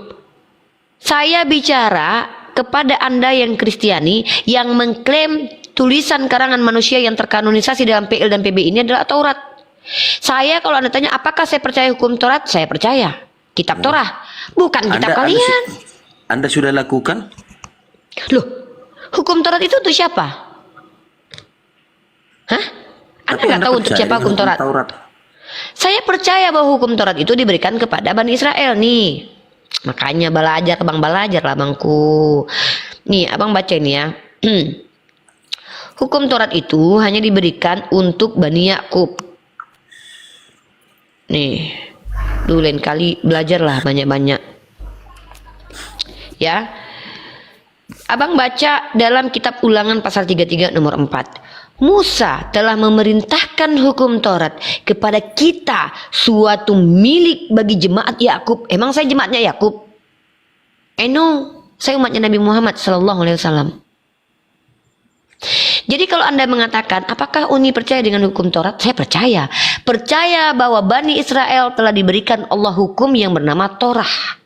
saya bicara kepada Anda yang Kristiani yang mengklaim tulisan karangan manusia yang terkanonisasi dalam PL dan PB ini adalah Taurat. Saya kalau Anda tanya apakah saya percaya hukum Taurat? Saya percaya. Kitab Torah, bukan kitab kalian. Anda sudah lakukan? Loh, hukum Taurat itu untuk siapa? Hah? Anda Tapi nggak tahu untuk percaya siapa dengan hukum Taurat? Saya percaya bahwa hukum Taurat itu diberikan kepada Bani Israel nih. Makanya belajar, Abang belajar lah, Bangku. Nih, Abang baca ini ya. Hukum Taurat itu hanya diberikan untuk Bani Yakub. Nih, dulu lain kali belajarlah banyak-banyak. Ya. Abang baca dalam kitab Ulangan pasal 33 nomor 4. Musa telah memerintahkan hukum Taurat kepada kita suatu milik bagi jemaat Yakub. Emang saya jemaatnya Yakub? Saya umatnya Nabi Muhammad sallallahu alaihi wasallam. Jadi kalau Anda mengatakan, apakah Uni percaya dengan hukum Taurat? Saya percaya. Percaya bahwa Bani Israel telah diberikan Allah hukum yang bernama Torah.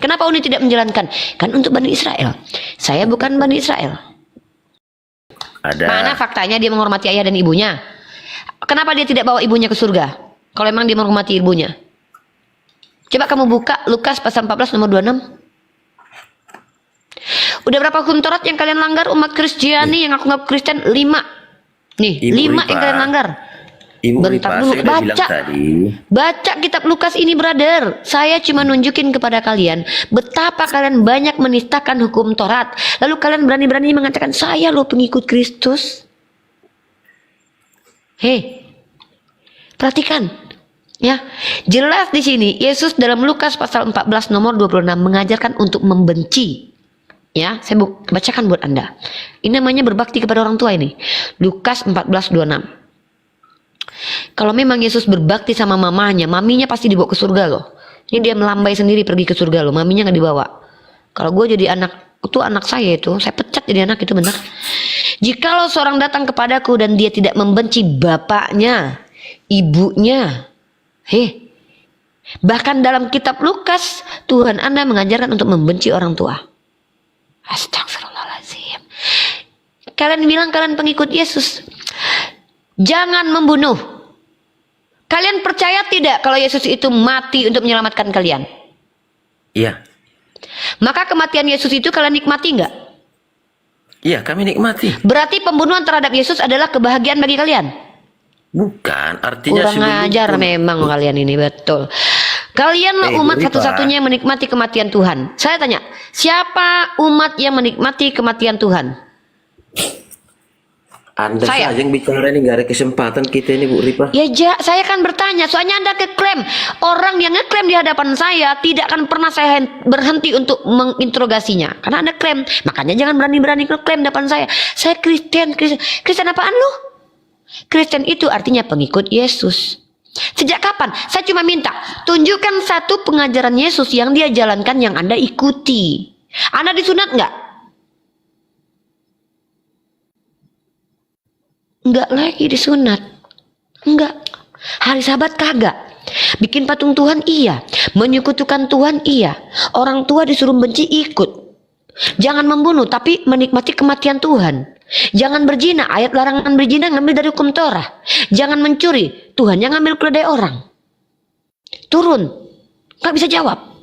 Kenapa Uni tidak menjalankan? Kan untuk Bani Israel. Saya bukan Bani Israel. Mana faktanya dia menghormati ayah dan ibunya? Kenapa dia tidak bawa ibunya ke surga? Kalau memang dia menghormati ibunya. Coba kamu buka Lukas pasal 14 nomor 26. Udah berapa hukum Taurat yang kalian langgar umat Kristiani yang aku ngaku Kristen? 5. Nih, Ibu 5 yang kalian langgar. Ibu Bentar Ripa, dulu, saya udah bilang tadi. Baca kitab Lukas ini, brother. Saya cuma nunjukin kepada kalian betapa kalian banyak menistakan hukum Taurat. Lalu kalian berani-berani mengatakan saya loh pengikut Kristus. Hei, perhatikan. Ya, jelas di sini Yesus dalam Lukas pasal 14 nomor 26 mengajarkan untuk membenci. Ya, saya bacakan buat Anda. Ini namanya berbakti kepada orang tua ini. Lukas 14:26. Kalau memang Yesus berbakti sama mamanya, maminya pasti dibawa ke surga loh. Ini dia melambai sendiri pergi ke surga loh, maminya nggak dibawa. Kalau gue jadi anak, itu anak saya itu, saya pecat jadi anak itu benar. Jikalau seorang datang kepadaku dan dia tidak membenci bapaknya, ibunya, bahkan dalam kitab Lukas, Tuhan Anda mengajarkan untuk membenci orang tua. Astagfirullahaladzim. Kalian bilang kalian pengikut Yesus. Jangan membunuh. Kalian percaya tidak kalau Yesus itu mati untuk menyelamatkan kalian? Iya. Maka kematian Yesus itu kalian nikmati enggak? Iya, kami nikmati. Berarti pembunuhan terhadap Yesus adalah kebahagiaan bagi kalian? Bukan, artinya Kurang ajar memang kalian ini, betul. Kalianlah umat satu-satunya yang menikmati kematian Tuhan. Saya tanya, siapa umat yang menikmati kematian Tuhan? Anda Saya. saja yang bicara ini, gak ada kesempatan kita ini Bu Ripa. Ya, saya kan bertanya, soalnya Anda ngeklaim. Orang yang ngeklaim di hadapan saya tidak akan pernah saya berhenti untuk menginterogasinya. Karena Anda klaim, makanya jangan berani-berani ngeklaim di hadapan saya. Saya Kristen. Kristen apaan lu? Kristen itu artinya pengikut Yesus. Sejak kapan? Saya cuma minta, tunjukkan satu pengajaran Yesus yang dia jalankan yang Anda ikuti. Anda disunat nggak? Enggak lagi disunat. Enggak. Hari Sabat kagak. Bikin patung Tuhan iya. Menyekutukan Tuhan iya. Orang tua disuruh benci ikut. Jangan membunuh tapi menikmati kematian Tuhan. Jangan berzina. Ayat larangan berzina ngambil dari hukum Torah. Jangan mencuri. Tuhan yang ngambil keledai orang. Turun. Gak bisa jawab.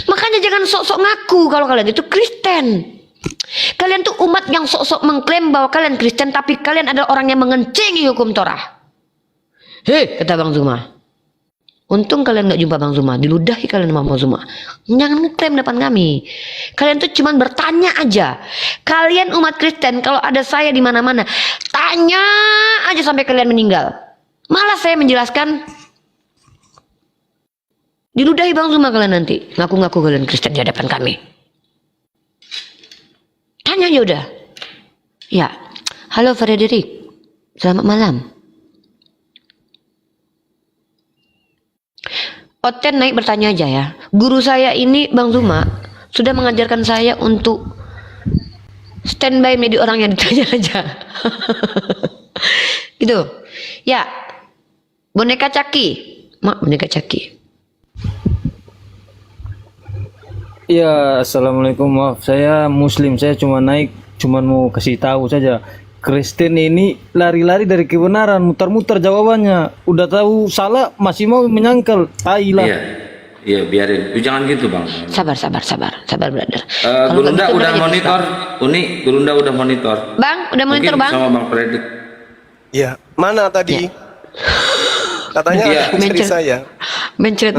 Makanya jangan sok-sok ngaku kalau kalian itu Kristen. Kalian tuh umat yang sok-sok mengklaim bahwa kalian Kristen, tapi kalian adalah orang yang mengencengi hukum Torah. Kata Bang Zuma. Untung kalian gak jumpa Bang Zuma, diludahi kalian sama Bang Zuma. Jangan ngeklaim depan kami. Kalian tuh cuman bertanya aja. Kalian umat Kristen, kalau ada saya di mana-mana, tanya aja sampai kalian meninggal. Malah saya menjelaskan, diludahi Bang Zuma kalian nanti. Ngaku-ngaku kalian Kristen di hadapan kami. Tanya aja udah. Ya. Halo Frederick. Selamat malam. Oten naik bertanya aja ya. Guru saya ini Bang Zuma sudah mengajarkan saya untuk standby menjadi orang yang ditanya aja. Gitu. Ya. Boneka Caki. Mak, boneka Caki. Ya, assalamualaikum, maaf saya Muslim, saya cuma mau kasih tahu saja. Kristen ini lari-lari dari kebenaran, mutar-mutar jawabannya. Udah tahu salah masih mau menyangkal. Tailah. Iya, biarin. Jangan gitu Bang. Sabar brother. Gurunda gitu, udah monitor. Uni, Gurunda udah monitor. Bang, udah monitor Mungkin Bang? sama Bang Fredrik. Ya, mana tadi? Katanya Iya. ada yang cari saya. Mencret